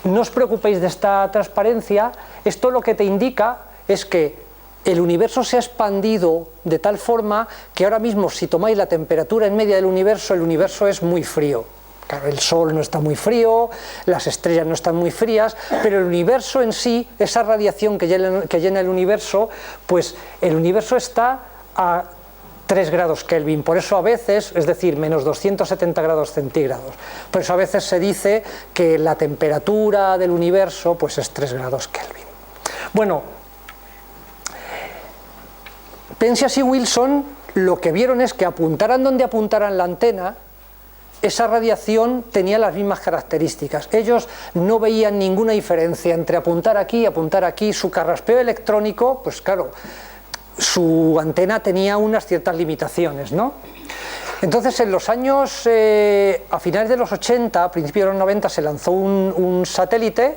no os preocupéis de esta transparencia, esto lo que te indica es que el universo se ha expandido de tal forma que ahora mismo, si tomáis la temperatura en media del universo, el universo es muy frío. Claro, el Sol no está muy frío, las estrellas no están muy frías, pero el universo en sí, esa radiación que llena el universo, pues el universo está a 3 grados Kelvin, por eso a veces, es decir, menos 270 grados centígrados, por eso a veces se dice que la temperatura del universo pues es 3 grados Kelvin. Bueno, Penzias y Wilson lo que vieron es que apuntaran donde apuntaran la antena, esa radiación tenía las mismas características. Ellos no veían ninguna diferencia entre apuntar aquí y apuntar aquí. Su carraspeo electrónico, pues claro, su antena tenía unas ciertas limitaciones, ¿no? Entonces, en los años, a finales de los 80, a principios de los 90, se lanzó un satélite,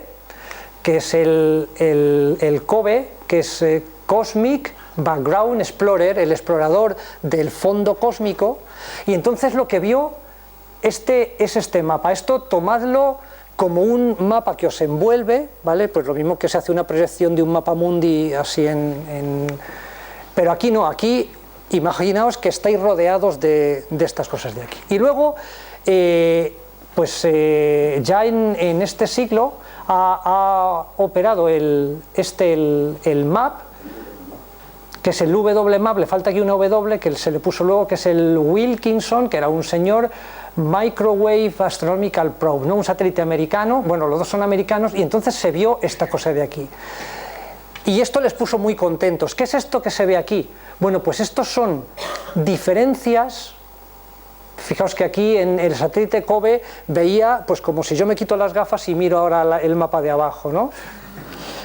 que es el COBE, que es Cosmic Background Explorer, el explorador del fondo cósmico, y entonces lo que vio es este mapa. Esto tomadlo como un mapa que os envuelve, ¿vale? Pues lo mismo que se hace una proyección de un mapa mundi así pero aquí no, aquí imaginaos que estáis rodeados de estas cosas de aquí. Y luego, ya en este siglo ha operado el MAP, que es el WMAP, le falta aquí una W que se le puso luego, que es el Wilkinson, que era un señor Microwave Astronomical Probe, ¿no? Un satélite americano, bueno, los dos son americanos, y entonces se vio esta cosa de aquí. Y esto les puso muy contentos. ¿Qué es esto que se ve aquí? Bueno, pues estos son diferencias. Fijaos que aquí en el satélite COBE veía, pues como si yo me quito las gafas y miro ahora el mapa de abajo, ¿no?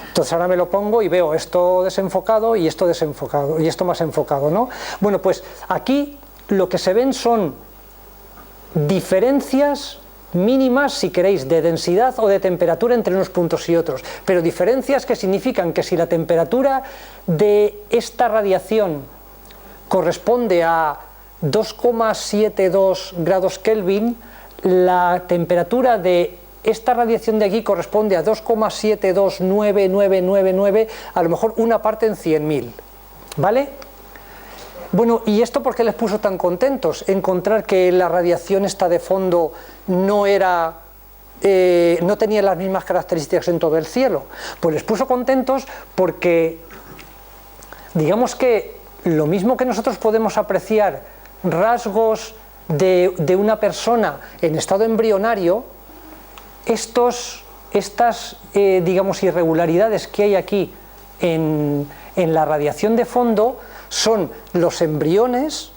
Entonces ahora me lo pongo y veo esto desenfocado y esto desenfocado y esto más enfocado, ¿no? Bueno, pues aquí lo que se ven son diferencias mínimas, si queréis, de densidad o de temperatura entre unos puntos y otros, pero diferencias que significan que si la temperatura de esta radiación corresponde a 2,72 grados Kelvin, la temperatura de esta radiación de aquí corresponde a 2,72999, a lo mejor una parte en 100.000, ¿vale? Bueno, ¿y esto por qué les puso tan contentos? Encontrar que la radiación esta de fondo no tenía las mismas características en todo el cielo. Pues les puso contentos porque, digamos que lo mismo que nosotros podemos apreciar rasgos de una persona en estado embrionario, estas digamos irregularidades que hay aquí en la radiación de fondo son los embriones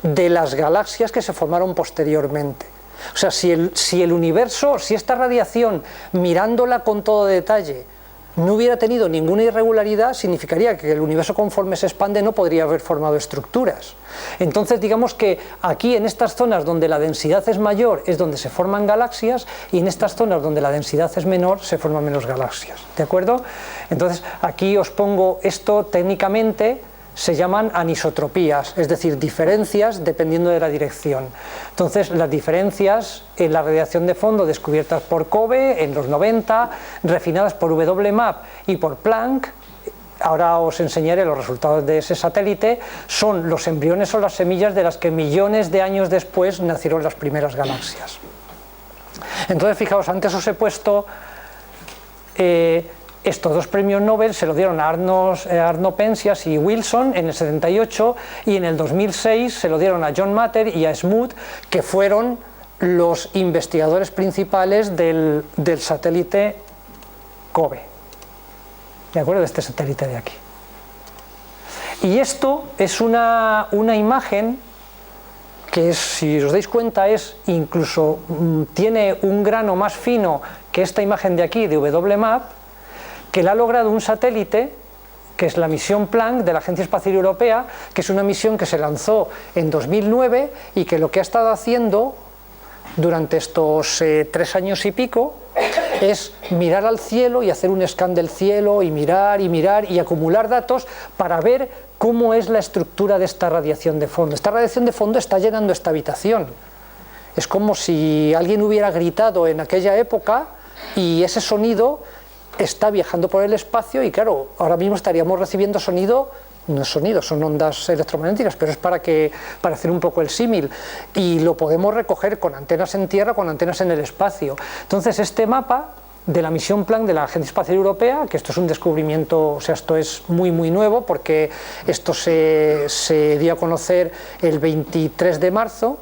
de las galaxias que se formaron posteriormente. O sea, si el universo, si esta radiación, mirándola con todo detalle, no hubiera tenido ninguna irregularidad, significaría que el universo, conforme se expande, no podría haber formado estructuras. Entonces, digamos que aquí, en estas zonas donde la densidad es mayor, es donde se forman galaxias, y en estas zonas donde la densidad es menor, se forman menos galaxias. ¿De acuerdo? Entonces, aquí os pongo esto técnicamente. Se llaman anisotropías, es decir, diferencias dependiendo de la dirección. Entonces, las diferencias en la radiación de fondo descubiertas por COBE en los 90, refinadas por WMAP y por Planck, ahora os enseñaré los resultados de ese satélite, son los embriones o las semillas de las que millones de años después nacieron las primeras galaxias. Entonces, fijaos, antes os he puesto estos dos premios Nobel, se lo dieron a Arno Penzias y Wilson en el 78, y en el 2006 se lo dieron a John Matter y a Smoot, que fueron los investigadores principales del satélite COBE, ¿de acuerdo? De este satélite de aquí. Y esto es una imagen que es, si os dais cuenta, incluso tiene un grano más fino que esta imagen de aquí de WMAP, que la ha logrado un satélite, que es la misión Planck de la Agencia Espacial Europea, que es una misión que se lanzó en 2009 y que lo que ha estado haciendo durante estos 3 años y pico es mirar al cielo y hacer un scan del cielo y mirar y acumular datos para ver cómo es la estructura de esta radiación de fondo. Esta radiación de fondo está llenando esta habitación. Es como si alguien hubiera gritado en aquella época y ese sonido está viajando por el espacio, y claro, ahora mismo estaríamos recibiendo sonido, no es sonido, son ondas electromagnéticas, pero es para hacer un poco el símil, y lo podemos recoger con antenas en tierra, con antenas en el espacio. Entonces, este mapa de la misión Planck de la Agencia Espacial Europea, que esto es un descubrimiento, o sea, esto es muy muy nuevo, porque esto se dio a conocer el 23 de marzo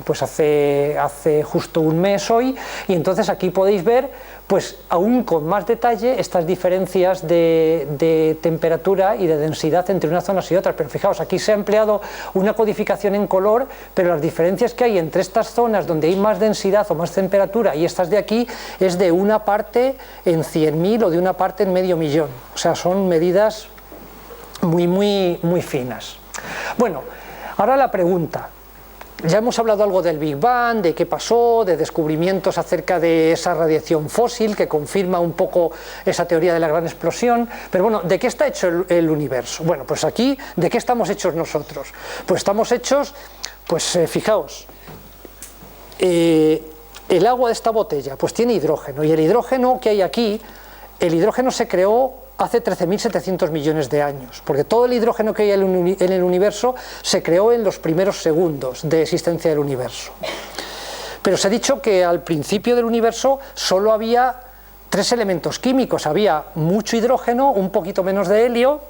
pues hace justo un mes hoy, y entonces aquí podéis ver, pues aún con más detalle, estas diferencias de temperatura y de densidad entre unas zonas y otras. Pero fijaos, aquí se ha empleado una codificación en color, pero las diferencias que hay entre estas zonas donde hay más densidad o más temperatura y estas de aquí es de una parte en 100.000 o de una parte en medio millón. O sea, son medidas muy finas. Bueno, ahora la pregunta. Ya hemos hablado algo del Big Bang, de qué pasó, de descubrimientos acerca de esa radiación fósil que confirma un poco esa teoría de la gran explosión, pero bueno, ¿de qué está hecho el universo? Bueno, pues aquí, ¿de qué estamos hechos nosotros? Pues estamos hechos, pues fijaos, el agua de esta botella pues tiene hidrógeno, y el hidrógeno que hay aquí, el hidrógeno se creó hace 13.700 millones de años, porque todo el hidrógeno que hay en el universo se creó en los primeros segundos de existencia del universo. Pero os he dicho que al principio del universo solo había 3 elementos químicos: había mucho hidrógeno, un poquito menos de helio,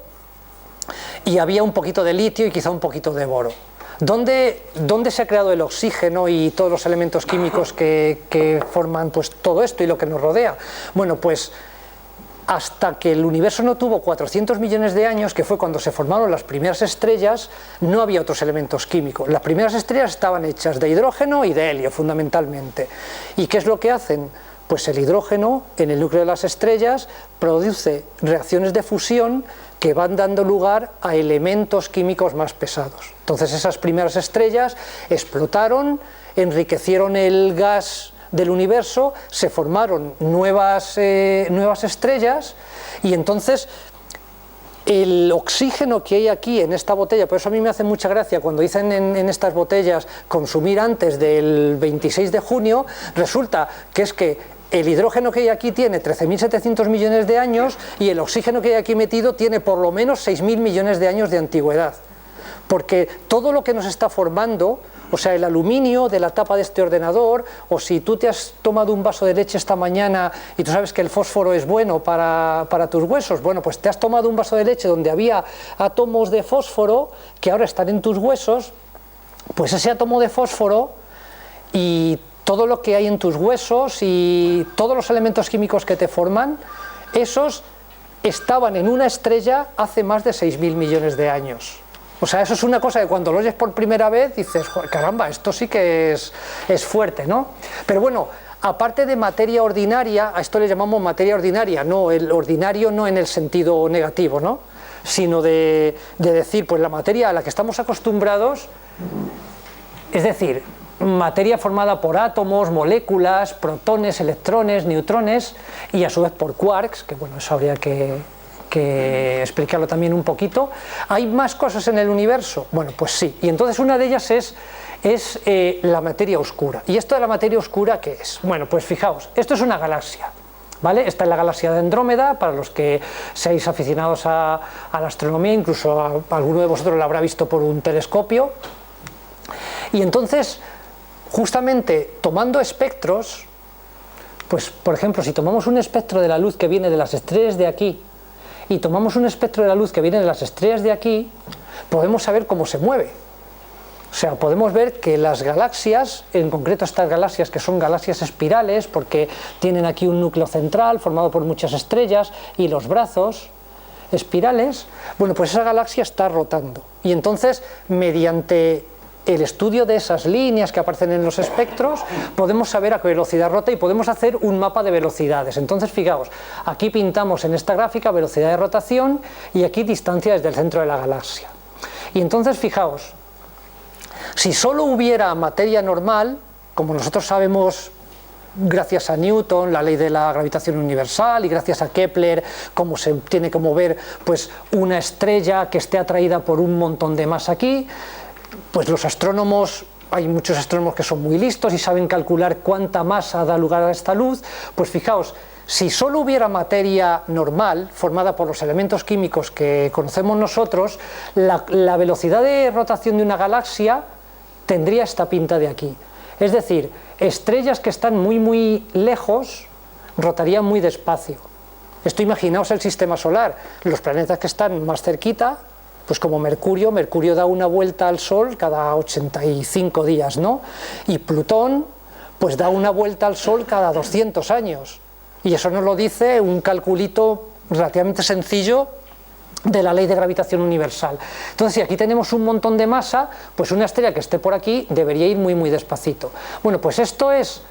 y había un poquito de litio y quizá un poquito de boro. ¿Dónde se ha creado el oxígeno y todos los elementos químicos que forman pues todo esto y lo que nos rodea? Bueno, pues hasta que el universo no tuvo 400 millones de años, que fue cuando se formaron las primeras estrellas, no había otros elementos químicos. Las primeras estrellas estaban hechas de hidrógeno y de helio, fundamentalmente. ¿Y qué es lo que hacen? Pues el hidrógeno, en el núcleo de las estrellas, produce reacciones de fusión que van dando lugar a elementos químicos más pesados. Entonces esas primeras estrellas explotaron, enriquecieron el gas del universo, se formaron nuevas estrellas, y entonces el oxígeno que hay aquí en esta botella, por eso a mí me hace mucha gracia cuando dicen en estas botellas consumir antes del 26 de junio, resulta que es que el hidrógeno que hay aquí tiene 13.700 millones de años y el oxígeno que hay aquí metido tiene por lo menos 6.000 millones de años de antigüedad, porque todo lo que nos está formando, o sea, el aluminio de la tapa de este ordenador, o si tú te has tomado un vaso de leche esta mañana y tú sabes que el fósforo es bueno para tus huesos, bueno, pues te has tomado un vaso de leche donde había átomos de fósforo que ahora están en tus huesos, pues ese átomo de fósforo y todo lo que hay en tus huesos y todos los elementos químicos que te forman, esos estaban en una estrella hace más de 6.000 millones de años. O sea, eso es una cosa que cuando lo oyes por primera vez dices, caramba, esto sí que es fuerte, ¿no? Pero bueno, aparte de materia ordinaria, a esto le llamamos materia ordinaria, no el ordinario no en el sentido negativo, ¿no? Sino de decir, pues la materia a la que estamos acostumbrados, es decir, materia formada por átomos, moléculas, protones, electrones, neutrones, y a su vez por quarks, que bueno, eso habría que explicarlo también un poquito. ¿Hay más cosas en el universo? Bueno, pues sí, y entonces una de ellas es la materia oscura. ¿Y esto de la materia oscura qué es? Bueno, pues fijaos, esto es una galaxia, ¿vale? Esta es la galaxia de Andrómeda, para los que seáis aficionados a la astronomía, incluso alguno de vosotros la habrá visto por un telescopio. Y entonces, justamente tomando espectros, pues por ejemplo, si tomamos un espectro de la luz que viene de las estrellas de aquí y tomamos un espectro de la luz que viene de las estrellas de aquí, podemos saber cómo se mueve. O sea, podemos ver que las galaxias, en concreto estas galaxias que son galaxias espirales, porque tienen aquí un núcleo central formado por muchas estrellas y los brazos espirales, bueno, pues esa galaxia está rotando. Y entonces, mediante el estudio de esas líneas que aparecen en los espectros, podemos saber a qué velocidad rota y podemos hacer un mapa de velocidades. Entonces, fijaos, aquí pintamos en esta gráfica velocidad de rotación y aquí distancia desde el centro de la galaxia. Y entonces, fijaos, si solo hubiera materia normal, como nosotros sabemos gracias a Newton, la ley de la gravitación universal, y gracias a Kepler, cómo se tiene que mover pues, una estrella que esté atraída por un montón de masa aquí, pues los astrónomos, hay muchos astrónomos que son muy listos y saben calcular cuánta masa da lugar a esta luz. Pues fijaos, si solo hubiera materia normal, formada por los elementos químicos que conocemos nosotros, la velocidad de rotación de una galaxia tendría esta pinta de aquí. Es decir, estrellas que están muy lejos rotarían muy despacio. Esto imaginaos el sistema solar, los planetas que están más cerquita pues como Mercurio da una vuelta al Sol cada 85 días, ¿no? Y Plutón pues da una vuelta al Sol cada 200 años. Y eso nos lo dice un calculito relativamente sencillo de la ley de gravitación universal. Entonces, si aquí tenemos un montón de masa, pues una estrella que esté por aquí debería ir muy despacito. Bueno, pues esto es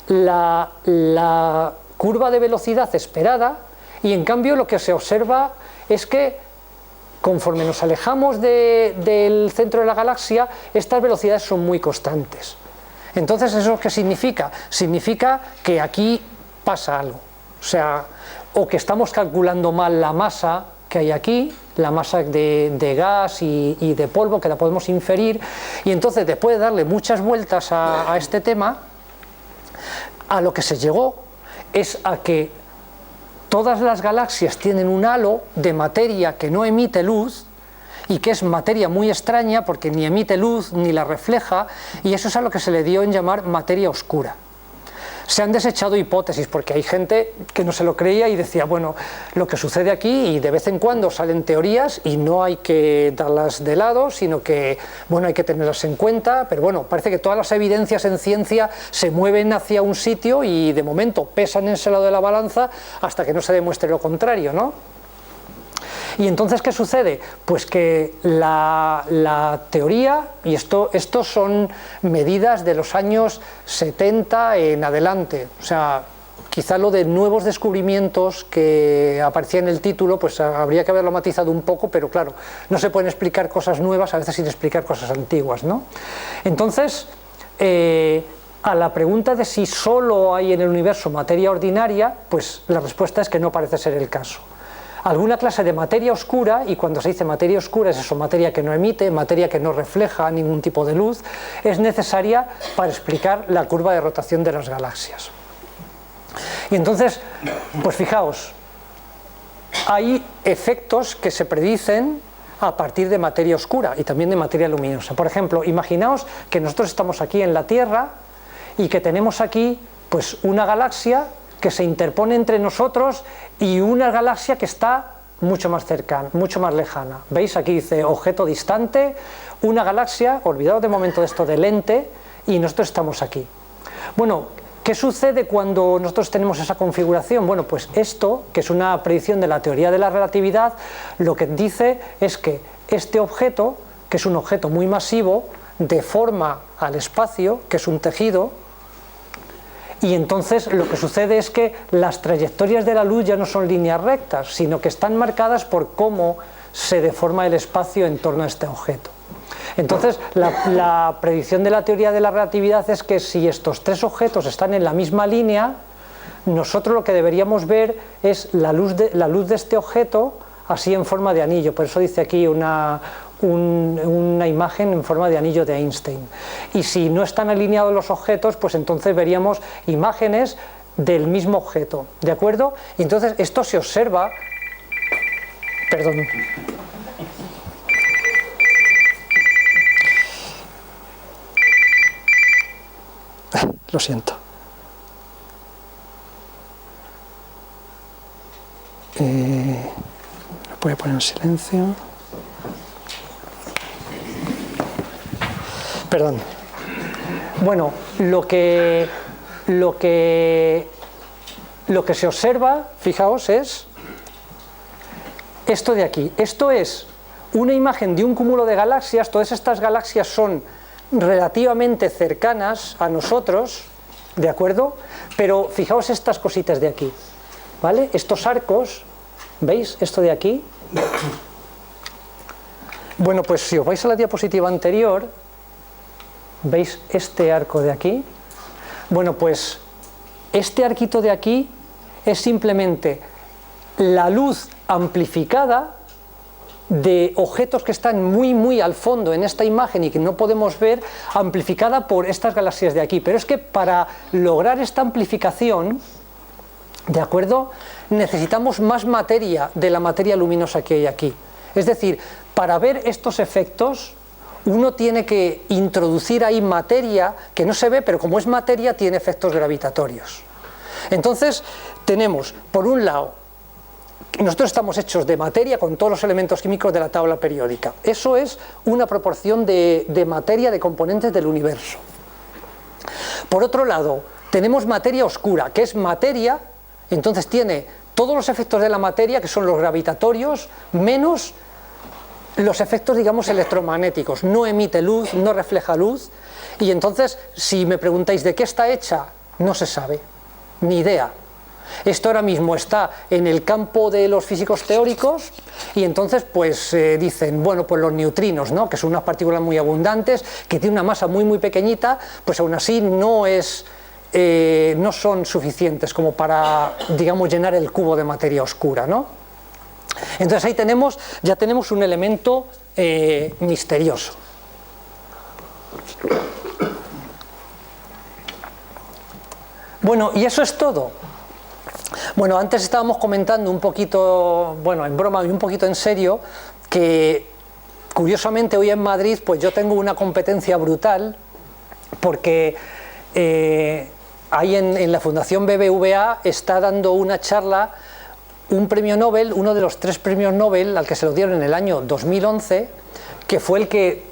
la curva de velocidad esperada, y en cambio lo que se observa es que conforme nos alejamos del centro de la galaxia, estas velocidades son muy constantes. Entonces, ¿eso qué significa? Significa que aquí pasa algo, o sea, o que estamos calculando mal la masa que hay aquí, la masa de gas y de polvo, que la podemos inferir, y entonces después de darle muchas vueltas a este tema, a lo que se llegó es a que todas las galaxias tienen un halo de materia que no emite luz, y que es materia muy extraña porque ni emite luz ni la refleja, y eso es a lo que se le dio en llamar materia oscura. Se han desechado hipótesis porque hay gente que no se lo creía y decía, bueno, lo que sucede aquí, y de vez en cuando salen teorías y no hay que darlas de lado, sino que, bueno, hay que tenerlas en cuenta, pero bueno, parece que todas las evidencias en ciencia se mueven hacia un sitio y de momento pesan en ese lado de la balanza hasta que no se demuestre lo contrario, ¿no? Y entonces, ¿qué sucede? Pues que la teoría, y esto son medidas de los años 70 en adelante, o sea, quizá lo de nuevos descubrimientos que aparecía en el título, pues habría que haberlo matizado un poco, pero claro, no se pueden explicar cosas nuevas a veces sin explicar cosas antiguas, ¿no? Entonces, a la pregunta de si solo hay en el universo materia ordinaria, pues la respuesta es que no parece ser el caso. Alguna clase de materia oscura, y cuando se dice materia oscura es eso, materia que no emite, materia que no refleja ningún tipo de luz, es necesaria para explicar la curva de rotación de las galaxias. Y entonces, pues fijaos, hay efectos que se predicen a partir de materia oscura y también de materia luminosa. Por ejemplo, imaginaos que nosotros estamos aquí en la Tierra y que tenemos aquí pues una galaxia que se interpone entre nosotros y una galaxia que está mucho más cercana, mucho más lejana. ¿Veis? Aquí dice objeto distante, una galaxia, olvidaos de momento de esto del lente, y nosotros estamos aquí. Bueno, ¿qué sucede cuando nosotros tenemos esa configuración? Bueno, pues esto, que es una predicción de la teoría de la relatividad, lo que dice es que este objeto, que es un objeto muy masivo, deforma al espacio, que es un tejido, y entonces lo que sucede es que las trayectorias de la luz ya no son líneas rectas, sino que están marcadas por cómo se deforma el espacio en torno a este objeto. Entonces, la predicción de la teoría de la relatividad es que si estos tres objetos están en la misma línea, nosotros lo que deberíamos ver es la luz de este objeto así en forma de anillo. Por eso dice aquí una imagen en forma de anillo de Einstein. Y si no están alineados los objetos, pues entonces veríamos imágenes del mismo objeto, ¿de acuerdo? Y entonces esto se observa, perdón, lo siento, voy a poner en silencio. Perdón. Bueno, lo que se observa, fijaos, es esto de aquí. Esto es una imagen de un cúmulo de galaxias. Todas estas galaxias son relativamente cercanas a nosotros, ¿de acuerdo? Pero fijaos estas cositas de aquí, ¿vale? Estos arcos, ¿veis? Esto de aquí. Bueno, pues si os vais a la diapositiva anterior, ¿veis este arco de aquí? Bueno, pues este arquito de aquí es simplemente la luz amplificada de objetos que están muy al fondo en esta imagen y que no podemos ver, amplificada por estas galaxias de aquí. Pero es que para lograr esta amplificación, ¿de acuerdo?, necesitamos más materia de la materia luminosa que hay aquí. Es decir, para ver estos efectos, uno tiene que introducir ahí materia que no se ve, pero como es materia tiene efectos gravitatorios. Entonces tenemos, por un lado, nosotros estamos hechos de materia con todos los elementos químicos de la tabla periódica. Eso es una proporción de materia, de componentes del universo. Por otro lado, tenemos materia oscura, que es materia, entonces tiene todos los efectos de la materia, que son los gravitatorios, menos los efectos, digamos, electromagnéticos. No emite luz, no refleja luz, y entonces, si me preguntáis de qué está hecha, no se sabe, ni idea. Esto ahora mismo está en el campo de los físicos teóricos y entonces pues dicen, bueno, pues los neutrinos, ¿no?, que son unas partículas muy abundantes, que tienen una masa muy muy pequeñita, pues aún así no son suficientes como para, digamos, llenar el cubo de materia oscura, ¿no? Entonces ahí ya tenemos un elemento misterioso. Bueno, y eso es todo. Bueno, antes estábamos comentando un poquito, bueno, en broma y un poquito en serio, que curiosamente hoy en Madrid pues yo tengo una competencia brutal, porque ahí en la Fundación BBVA está dando una charla un premio Nobel, uno de los 3 premios Nobel al que se lo dieron en el año 2011, que fue el que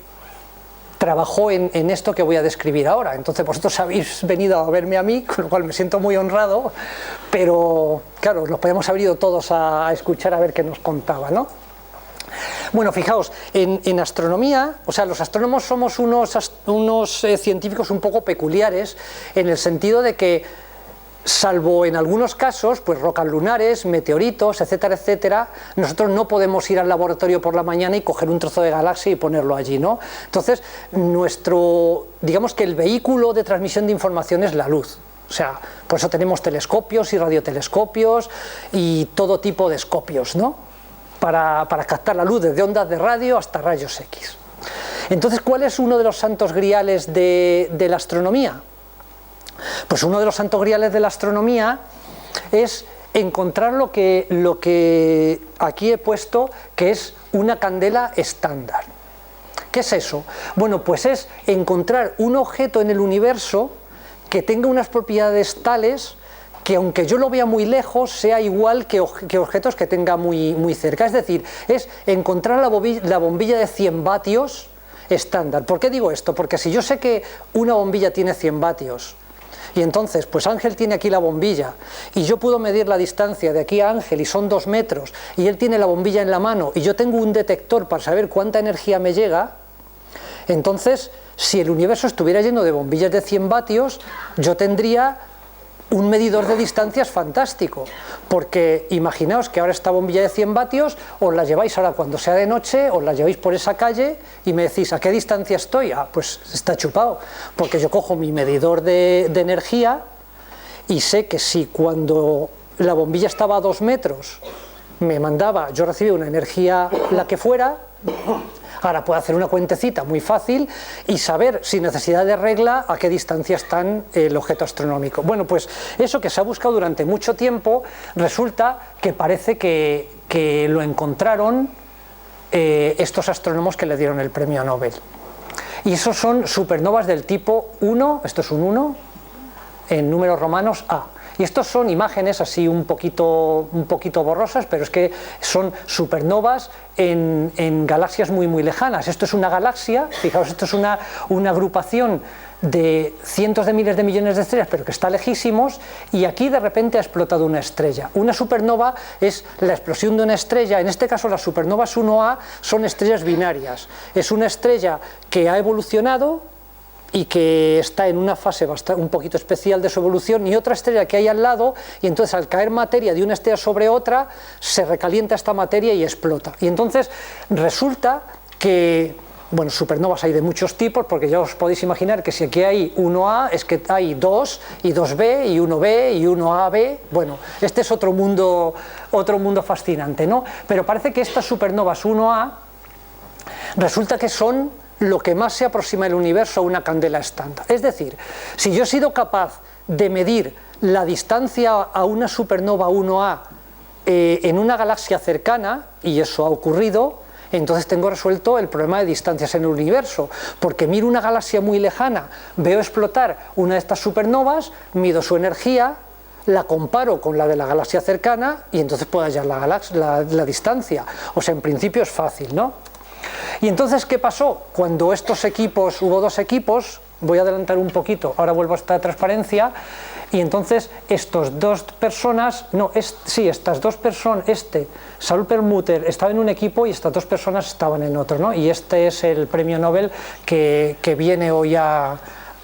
trabajó en esto que voy a describir ahora. Entonces vosotros habéis venido a verme a mí, con lo cual me siento muy honrado, pero claro, nos podemos haber ido todos a escuchar a ver qué nos contaba, ¿no? Bueno, fijaos, en astronomía, o sea, los astrónomos somos unos científicos un poco peculiares, en el sentido de que, salvo en algunos casos, pues rocas lunares, meteoritos, etcétera, etcétera, nosotros no podemos ir al laboratorio por la mañana y coger un trozo de galaxia y ponerlo allí, ¿no? Entonces, digamos que el vehículo de transmisión de información es la luz. O sea, por eso tenemos telescopios y radiotelescopios y todo tipo de escopios, ¿no?, para captar la luz desde ondas de radio hasta rayos X. Entonces, ¿cuál es uno de los santos griales de la astronomía? Pues uno de los santos griales de la astronomía es encontrar lo que aquí he puesto, que es una candela estándar. ¿Qué es eso? Bueno, pues es encontrar un objeto en el universo que tenga unas propiedades tales que, aunque yo lo vea muy lejos, sea igual que objetos que tenga muy, muy cerca. Es decir, es encontrar la bombilla de 100 vatios estándar. ¿Por qué digo esto? Porque si yo sé que una bombilla tiene 100 vatios, y entonces, pues Ángel tiene aquí la bombilla, y yo puedo medir la distancia de aquí a Ángel, y son 2 metros, y él tiene la bombilla en la mano, y yo tengo un detector para saber cuánta energía me llega, entonces, si el universo estuviera lleno de bombillas de 100 vatios, yo tendría un medidor de distancias fantástico, porque imaginaos que ahora esta bombilla de 100 vatios os la lleváis ahora cuando sea de noche, os la lleváis por esa calle y me decís, ¿a qué distancia estoy? Ah, pues está chupado, porque yo cojo mi medidor de energía y sé que si cuando la bombilla estaba a 2 metros yo recibía una energía la que fuera. Ahora puedo hacer una cuentecita muy fácil y saber, sin necesidad de regla, a qué distancia está el objeto astronómico. Bueno, pues eso que se ha buscado durante mucho tiempo, resulta que parece que lo encontraron estos astrónomos que le dieron el premio Nobel. Y esos son supernovas del tipo 1, esto es un 1, en números romanos A. Y estos son imágenes así un poquito borrosas, pero es que son supernovas en galaxias muy muy lejanas. Esto es una galaxia, fijaos, esto es una agrupación de cientos de miles de millones de estrellas, pero que está lejísimos, y aquí de repente ha explotado una estrella. Una supernova es la explosión de una estrella. En este caso las supernovas 1A son estrellas binarias. Es una estrella que ha evolucionado y que está en una fase un poquito especial de su evolución, y otra estrella que hay al lado, y entonces al caer materia de una estrella sobre otra, se recalienta esta materia y explota. Y entonces resulta que, bueno, supernovas hay de muchos tipos, porque ya os podéis imaginar que si aquí hay 1A, es que hay 2, y 2B, y 1B, y 1AB, bueno, este es otro mundo fascinante, ¿no? Pero parece que estas supernovas 1A resulta que son lo que más se aproxima al universo a una candela estándar. Es decir, si yo he sido capaz de medir la distancia a una supernova 1A en una galaxia cercana, y eso ha ocurrido, entonces tengo resuelto el problema de distancias en el universo, porque miro una galaxia muy lejana, veo explotar una de estas supernovas, mido su energía, la comparo con la de la galaxia cercana y entonces puedo hallar la distancia. O sea, en principio es fácil, ¿no? Y entonces, ¿qué pasó? Cuando estos equipos, hubo dos equipos, voy a adelantar un poquito, ahora vuelvo a esta transparencia, y entonces estas dos personas, Saul Perlmutter estaba en un equipo y estas dos personas estaban en otro, ¿no? Y este es el premio Nobel que viene hoy a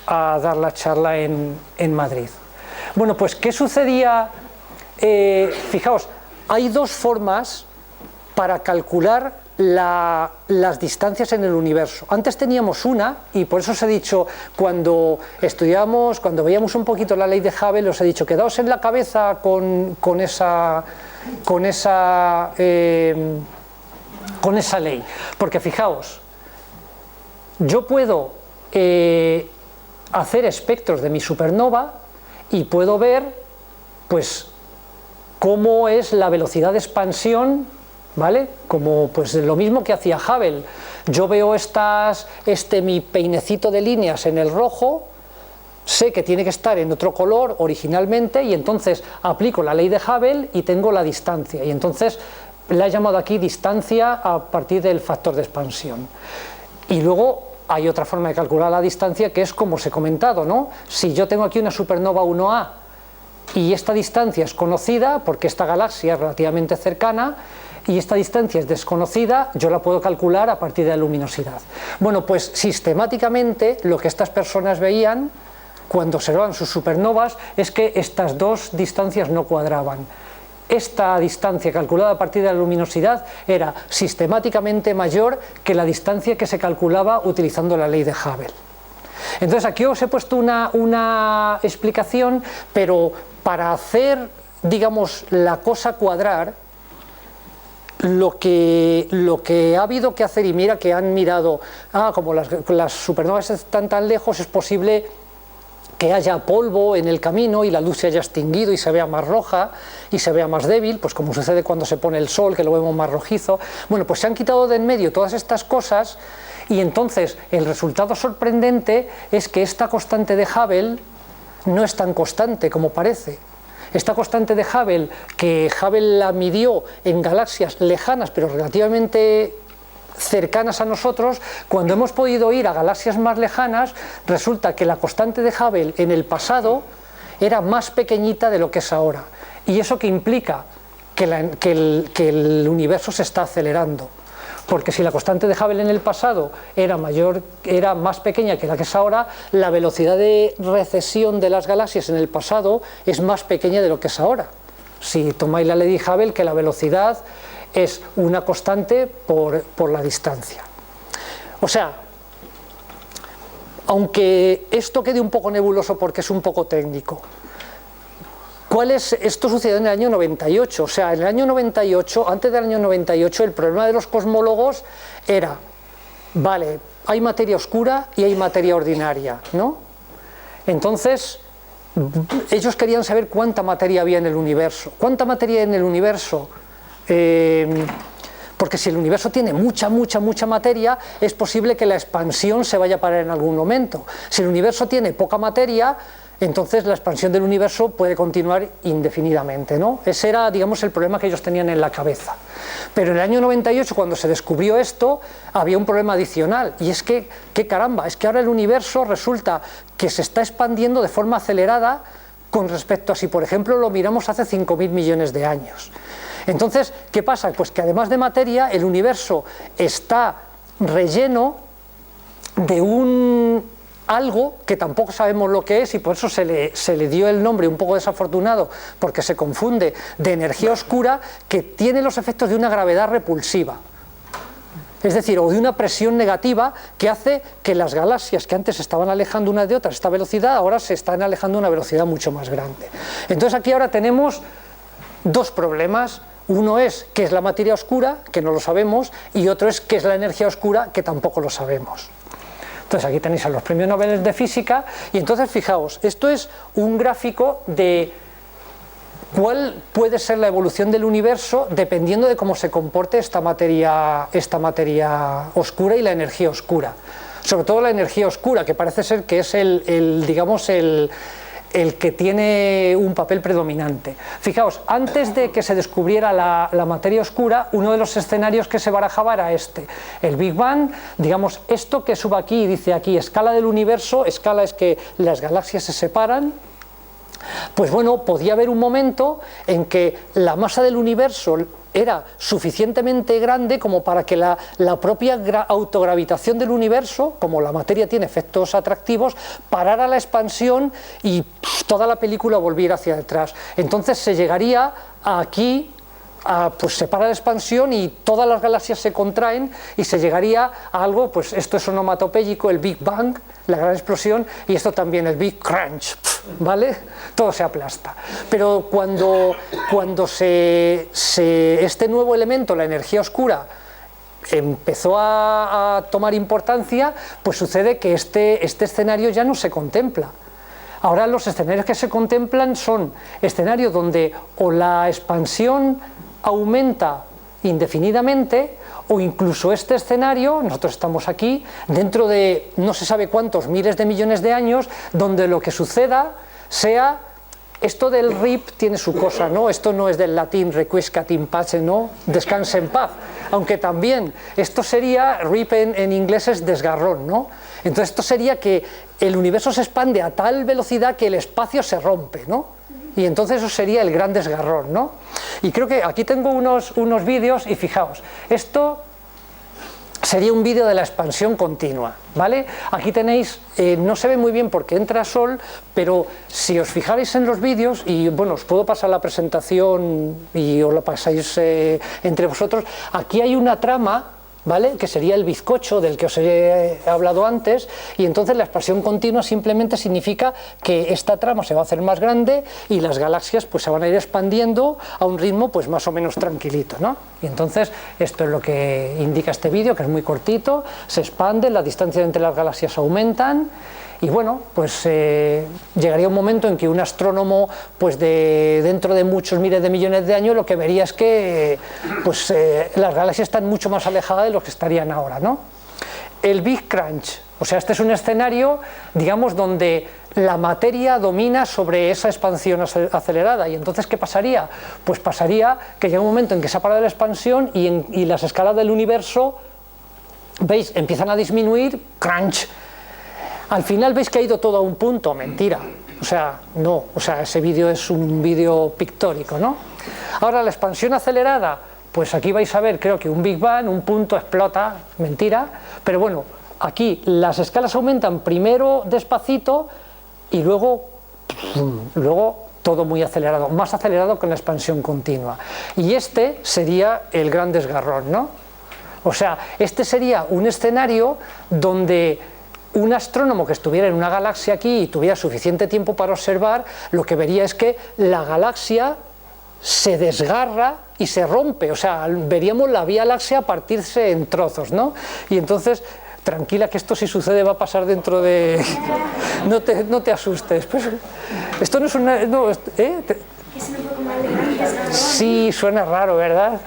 dar la charla en Madrid. Bueno, pues ¿qué sucedía? Fijaos, hay dos formas para calcular las distancias en el universo. Antes teníamos una, y por eso os he dicho, cuando veíamos un poquito la ley de Hubble, os he dicho, quedaos en la cabeza con esa ley, porque fijaos, yo puedo hacer espectros de mi supernova y puedo ver, pues, cómo es la velocidad de expansión, ¿vale? Como pues lo mismo que hacía Hubble. Yo veo mi peinecito de líneas en el rojo, sé que tiene que estar en otro color originalmente y entonces aplico la ley de Hubble y tengo la distancia. Y entonces la he llamado aquí distancia a partir del factor de expansión. Y luego hay otra forma de calcular la distancia que es como os he comentado, ¿no? Si yo tengo aquí una supernova 1A y esta distancia es conocida porque esta galaxia es relativamente cercana, y esta distancia es desconocida, yo la puedo calcular a partir de la luminosidad. Bueno, pues sistemáticamente lo que estas personas veían cuando observaban sus supernovas es que estas dos distancias no cuadraban. Esta distancia calculada a partir de la luminosidad era sistemáticamente mayor que la distancia que se calculaba utilizando la ley de Hubble. Entonces aquí os he puesto una explicación, pero para hacer, digamos, la cosa cuadrar, lo que ha habido que hacer, y mira que han mirado, como las supernovas están tan lejos, es posible que haya polvo en el camino y la luz se haya extinguido y se vea más roja y se vea más débil, pues como sucede cuando se pone el sol, que lo vemos más rojizo. Bueno, pues se han quitado de en medio todas estas cosas y entonces el resultado sorprendente es que esta constante de Hubble no es tan constante como parece. Esta constante de Hubble, que Hubble la midió en galaxias lejanas pero relativamente cercanas a nosotros, cuando hemos podido ir a galaxias más lejanas, resulta que la constante de Hubble en el pasado era más pequeñita de lo que es ahora. ¿Y eso qué implica? Que el universo se está acelerando. Porque si la constante de Hubble en el pasado era más pequeña que la que es ahora, la velocidad de recesión de las galaxias en el pasado es más pequeña de lo que es ahora. Si tomáis la ley de Hubble, que la velocidad es una constante por la distancia. O sea, aunque esto quede un poco nebuloso porque es un poco técnico, esto sucedió en el año 98, o sea, en el año 98, antes del año 98, el problema de los cosmólogos era, vale, hay materia oscura y hay materia ordinaria, ¿no? Entonces, ellos querían saber cuánta materia había en el universo. ¿Cuánta materia hay en el universo? Porque si el universo tiene mucha materia, es posible que la expansión se vaya a parar en algún momento. Si el universo tiene poca materia, entonces la expansión del universo puede continuar indefinidamente, ¿no? Ese era, digamos, el problema que ellos tenían en la cabeza. Pero en el año 98, cuando se descubrió esto, había un problema adicional, y es que, ¡qué caramba!, es que ahora el universo resulta que se está expandiendo de forma acelerada con respecto a si, por ejemplo, lo miramos hace 5.000 millones de años. Entonces, ¿qué pasa? Pues que además de materia, el universo está relleno de algo que tampoco sabemos lo que es, y por eso se le dio el nombre un poco desafortunado, porque se confunde, de energía oscura, que tiene los efectos de una gravedad repulsiva. Es decir, o de una presión negativa que hace que las galaxias que antes se estaban alejando unas de otras a esta velocidad, ahora se están alejando a una velocidad mucho más grande. Entonces aquí ahora tenemos dos problemas. Uno es qué es la materia oscura, que no lo sabemos, y otro es qué es la energía oscura, que tampoco lo sabemos. Entonces aquí tenéis a los premios Nobel de física, y entonces fijaos, esto es un gráfico de cuál puede ser la evolución del universo dependiendo de cómo se comporte esta materia oscura y la energía oscura. Sobre todo la energía oscura, que parece ser que es el que tiene un papel predominante. Fijaos, antes de que se descubriera la materia oscura, uno de los escenarios que se barajaba era este, el Big Bang, digamos, esto que suba aquí, dice aquí, escala del universo, escala es que las galaxias se separan. Pues bueno, podía haber un momento en que la masa del universo era suficientemente grande como para que la propia autogravitación del universo, como la materia tiene efectos atractivos, parara la expansión y toda la película volviera hacia detrás. Entonces se llegaría aquí, pues se para la expansión y todas las galaxias se contraen y se llegaría a algo, pues esto es onomatopéyico, el Big Bang, la gran explosión, y esto también, el Big Crunch, ¿vale? Todo se aplasta. Pero cuando este nuevo elemento, la energía oscura, empezó a tomar importancia, pues sucede que este escenario ya no se contempla. Ahora los escenarios que se contemplan son escenarios donde o la expansión aumenta indefinidamente, o incluso este escenario, nosotros estamos aquí, dentro de no se sabe cuántos miles de millones de años, donde lo que suceda sea, esto del RIP tiene su cosa, ¿no? Esto no es del latín requiescat in pace, ¿no? Descanse en paz, aunque también esto sería, RIP en inglés es desgarrón, ¿no? Entonces esto sería que el universo se expande a tal velocidad que el espacio se rompe, ¿no? Y entonces eso sería el gran desgarrón, ¿no? Y creo que aquí tengo unos vídeos y fijaos, esto sería un vídeo de la expansión continua, ¿vale? Aquí tenéis, no se ve muy bien porque entra sol, pero si os fijáis en los vídeos, y bueno, os puedo pasar la presentación y os la pasáis entre vosotros, aquí hay una trama, ¿vale? Que sería el bizcocho del que os he hablado antes, y entonces la expansión continua simplemente significa que esta trama se va a hacer más grande y las galaxias pues se van a ir expandiendo a un ritmo pues más o menos tranquilito, ¿no? Y entonces esto es lo que indica este vídeo, que es muy cortito, se expande, las distancias entre las galaxias aumentan. Y bueno, pues llegaría un momento en que un astrónomo, pues dentro de muchos miles de millones de años, lo que vería es que pues, las galaxias están mucho más alejadas de lo que estarían ahora, ¿no? El Big Crunch, o sea, este es un escenario, digamos, donde la materia domina sobre esa expansión acelerada. Y entonces, ¿qué pasaría? Pues pasaría que llega un momento en que se ha parado la expansión y las escalas del universo, ¿veis?, empiezan a disminuir, crunch. Al final veis que ha ido todo a un punto, mentira, o sea, no, o sea, ese vídeo es un vídeo pictórico, ¿no? Ahora la expansión acelerada, pues aquí vais a ver, creo que un Big Bang, un punto explota, mentira, pero bueno, aquí las escalas aumentan primero despacito y luego todo muy acelerado, más acelerado que la expansión continua. Y este sería el gran desgarrón, ¿no? O sea, este sería un escenario donde un astrónomo que estuviera en una galaxia aquí y tuviera suficiente tiempo para observar, lo que vería es que la galaxia se desgarra y se rompe, o sea, veríamos la Vía Láctea partirse en trozos, ¿no? Y entonces, tranquila que esto si sucede va a pasar dentro de... no te asustes, pues, esto no es una... No, Sí, suena raro, ¿verdad?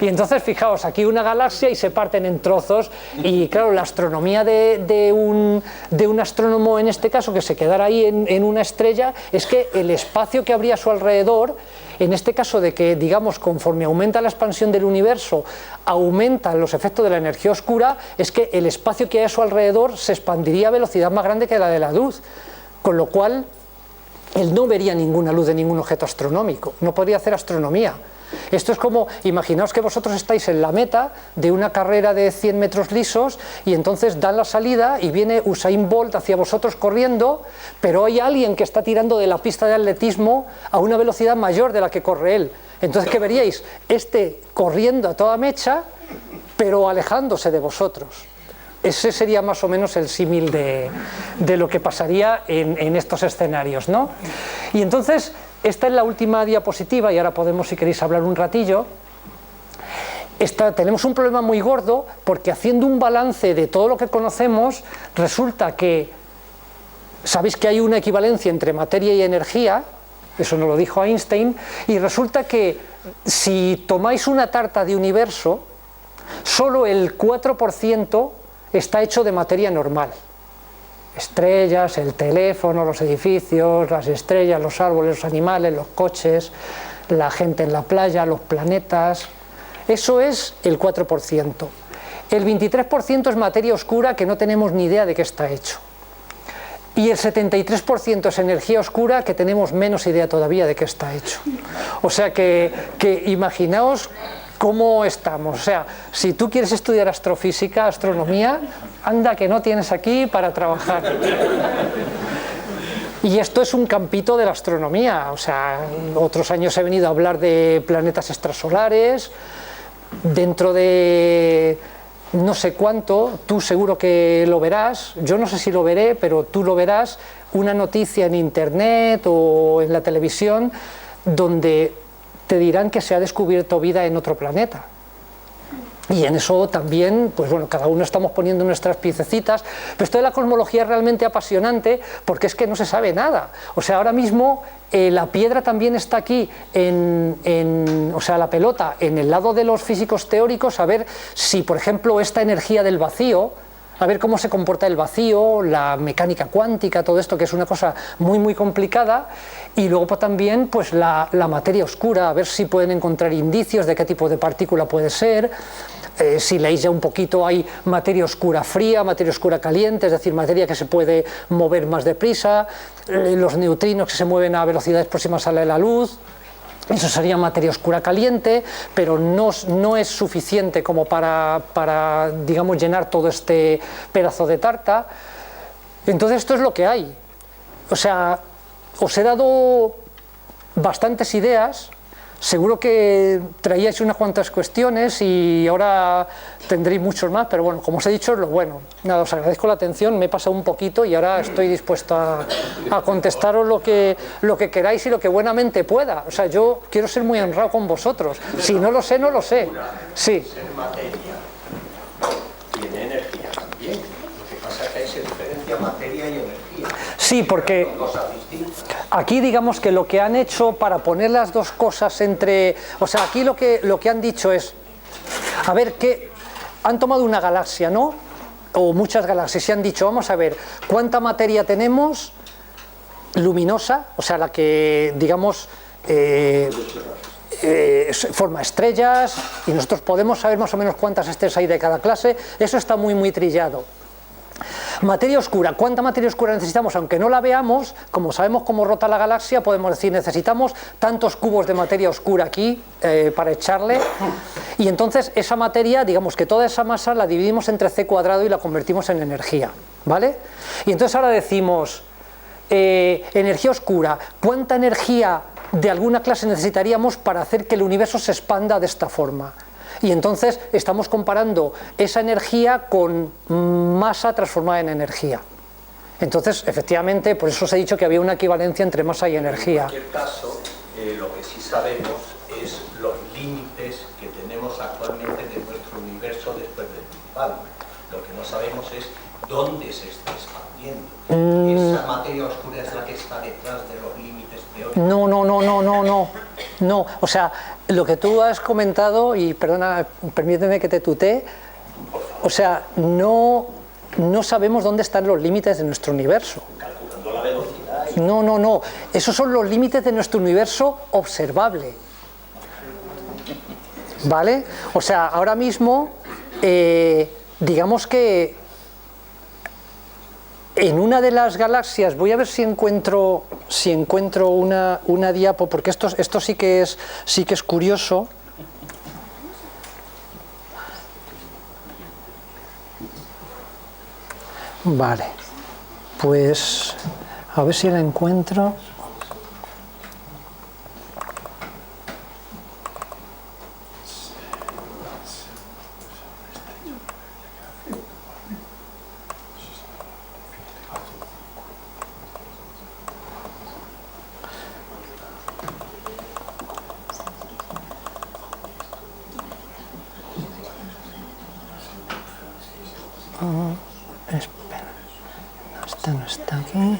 Y entonces fijaos, aquí una galaxia y se parten en trozos, y claro, la astronomía de un astrónomo en este caso que se quedara ahí en una estrella es que el espacio que habría a su alrededor, en este caso de que, digamos, conforme aumenta la expansión del universo, aumentan los efectos de la energía oscura, es que el espacio que hay a su alrededor se expandiría a velocidad más grande que la de la luz, con lo cual él no vería ninguna luz de ningún objeto astronómico, no podría hacer astronomía. Esto es como, imaginaos que vosotros estáis en la meta de una carrera de 100 metros lisos y entonces dan la salida y viene Usain Bolt hacia vosotros corriendo, pero hay alguien que está tirando de la pista de atletismo a una velocidad mayor de la que corre él. Entonces, ¿qué veríais? Este corriendo a toda mecha, pero alejándose de vosotros. Ese sería más o menos el símil de lo que pasaría en estos escenarios, ¿no? Y entonces, esta es la última diapositiva y ahora podemos, si queréis, hablar un ratillo. Tenemos un problema muy gordo porque haciendo un balance de todo lo que conocemos, resulta que, sabéis que hay una equivalencia entre materia y energía, eso nos lo dijo Einstein, y resulta que si tomáis una tarta de universo, solo el 4% está hecho de materia normal. estrellas, el teléfono, los edificios, las estrellas, los árboles, los animales, los coches, la gente en la playa, los planetas. Eso es el 4%. El 23% es materia oscura que no tenemos ni idea de qué está hecho. Y el 73% es energía oscura que tenemos menos idea todavía de qué está hecho. O sea que imaginaos cómo estamos. O sea, si tú quieres estudiar astrofísica, astronomía, anda que no tienes aquí para trabajar. Y esto es un campito de la astronomía. O sea, otros años he venido a hablar de planetas extrasolares. Dentro de no sé cuánto, tú seguro que lo verás, yo no sé si lo veré, pero tú lo verás, una noticia en internet o en la televisión donde te dirán que se ha descubierto vida en otro planeta. Y en eso también, pues bueno, cada uno estamos poniendo nuestras piececitas, pero esto de la cosmología es realmente apasionante porque es que no se sabe nada. O sea, ahora mismo la piedra también está aquí, o sea, la pelota, en el lado de los físicos teóricos, a ver si, por ejemplo, esta energía del vacío, a ver cómo se comporta el vacío, la mecánica cuántica, todo esto que es una cosa muy muy complicada, y luego pues, también pues la materia oscura, a ver si pueden encontrar indicios de qué tipo de partícula puede ser. Si leéis ya un poquito, hay materia oscura fría, materia oscura caliente, es decir, materia que se puede mover más deprisa, los neutrinos que se mueven a velocidades próximas a la de la luz. Eso sería materia oscura caliente, pero no es suficiente como para, digamos, llenar todo este pedazo de tarta. Entonces esto es lo que hay. O sea, os he dado bastantes ideas, seguro que traíais unas cuantas cuestiones y ahora tendréis muchos más, pero bueno, como os he dicho es lo bueno. Nada, os agradezco la atención, me he pasado un poquito y ahora estoy dispuesto a contestaros lo que queráis y lo que buenamente pueda. O sea, yo quiero ser muy honrado con vosotros. Si no lo sé, no lo sé. Sí. Ser materia tiene energía también. Lo que pasa es que hay esa diferencia materia y energía. Sí, porque Son cosas distintas. aquí digamos que lo que han hecho para poner las dos cosas entre... O sea, aquí lo que han dicho es... A ver, que han tomado una galaxia, ¿no? O muchas galaxias y han dicho, vamos a ver, ¿cuánta materia tenemos luminosa? O sea, la que, digamos, forma estrellas y nosotros podemos saber más o menos cuántas estrellas hay de cada clase. Eso está muy, muy trillado. Materia oscura, ¿cuánta materia oscura necesitamos? Aunque no la veamos, como sabemos cómo rota la galaxia, podemos decir necesitamos tantos cubos de materia oscura aquí para echarle, y entonces esa materia, digamos que toda esa masa la dividimos entre c cuadrado y la convertimos en energía, ¿vale? Y entonces ahora decimos, energía oscura, ¿cuánta energía de alguna clase necesitaríamos para hacer que el universo se expanda de esta forma? Y entonces estamos comparando esa energía con masa transformada en energía. Entonces, efectivamente, por eso os he dicho que había una equivalencia entre masa y energía. En cualquier caso, lo que sí sabemos es los límites que tenemos actualmente de nuestro universo después del Big Bang. Lo que no sabemos es dónde se está expandiendo. Esa materia oscura es la que está detrás de los límites teóricos. No. O sea, lo que tú has comentado, y perdona, permíteme que te tutee, o sea, no sabemos dónde están los límites de nuestro universo. Calculando la velocidad. No. Esos son los límites de nuestro universo observable. ¿Vale? O sea, ahora mismo, digamos que en una de las galaxias, voy a ver si encuentro una diapo, porque esto sí que es curioso. Vale, pues a ver si la encuentro. Espera, esta no está aquí.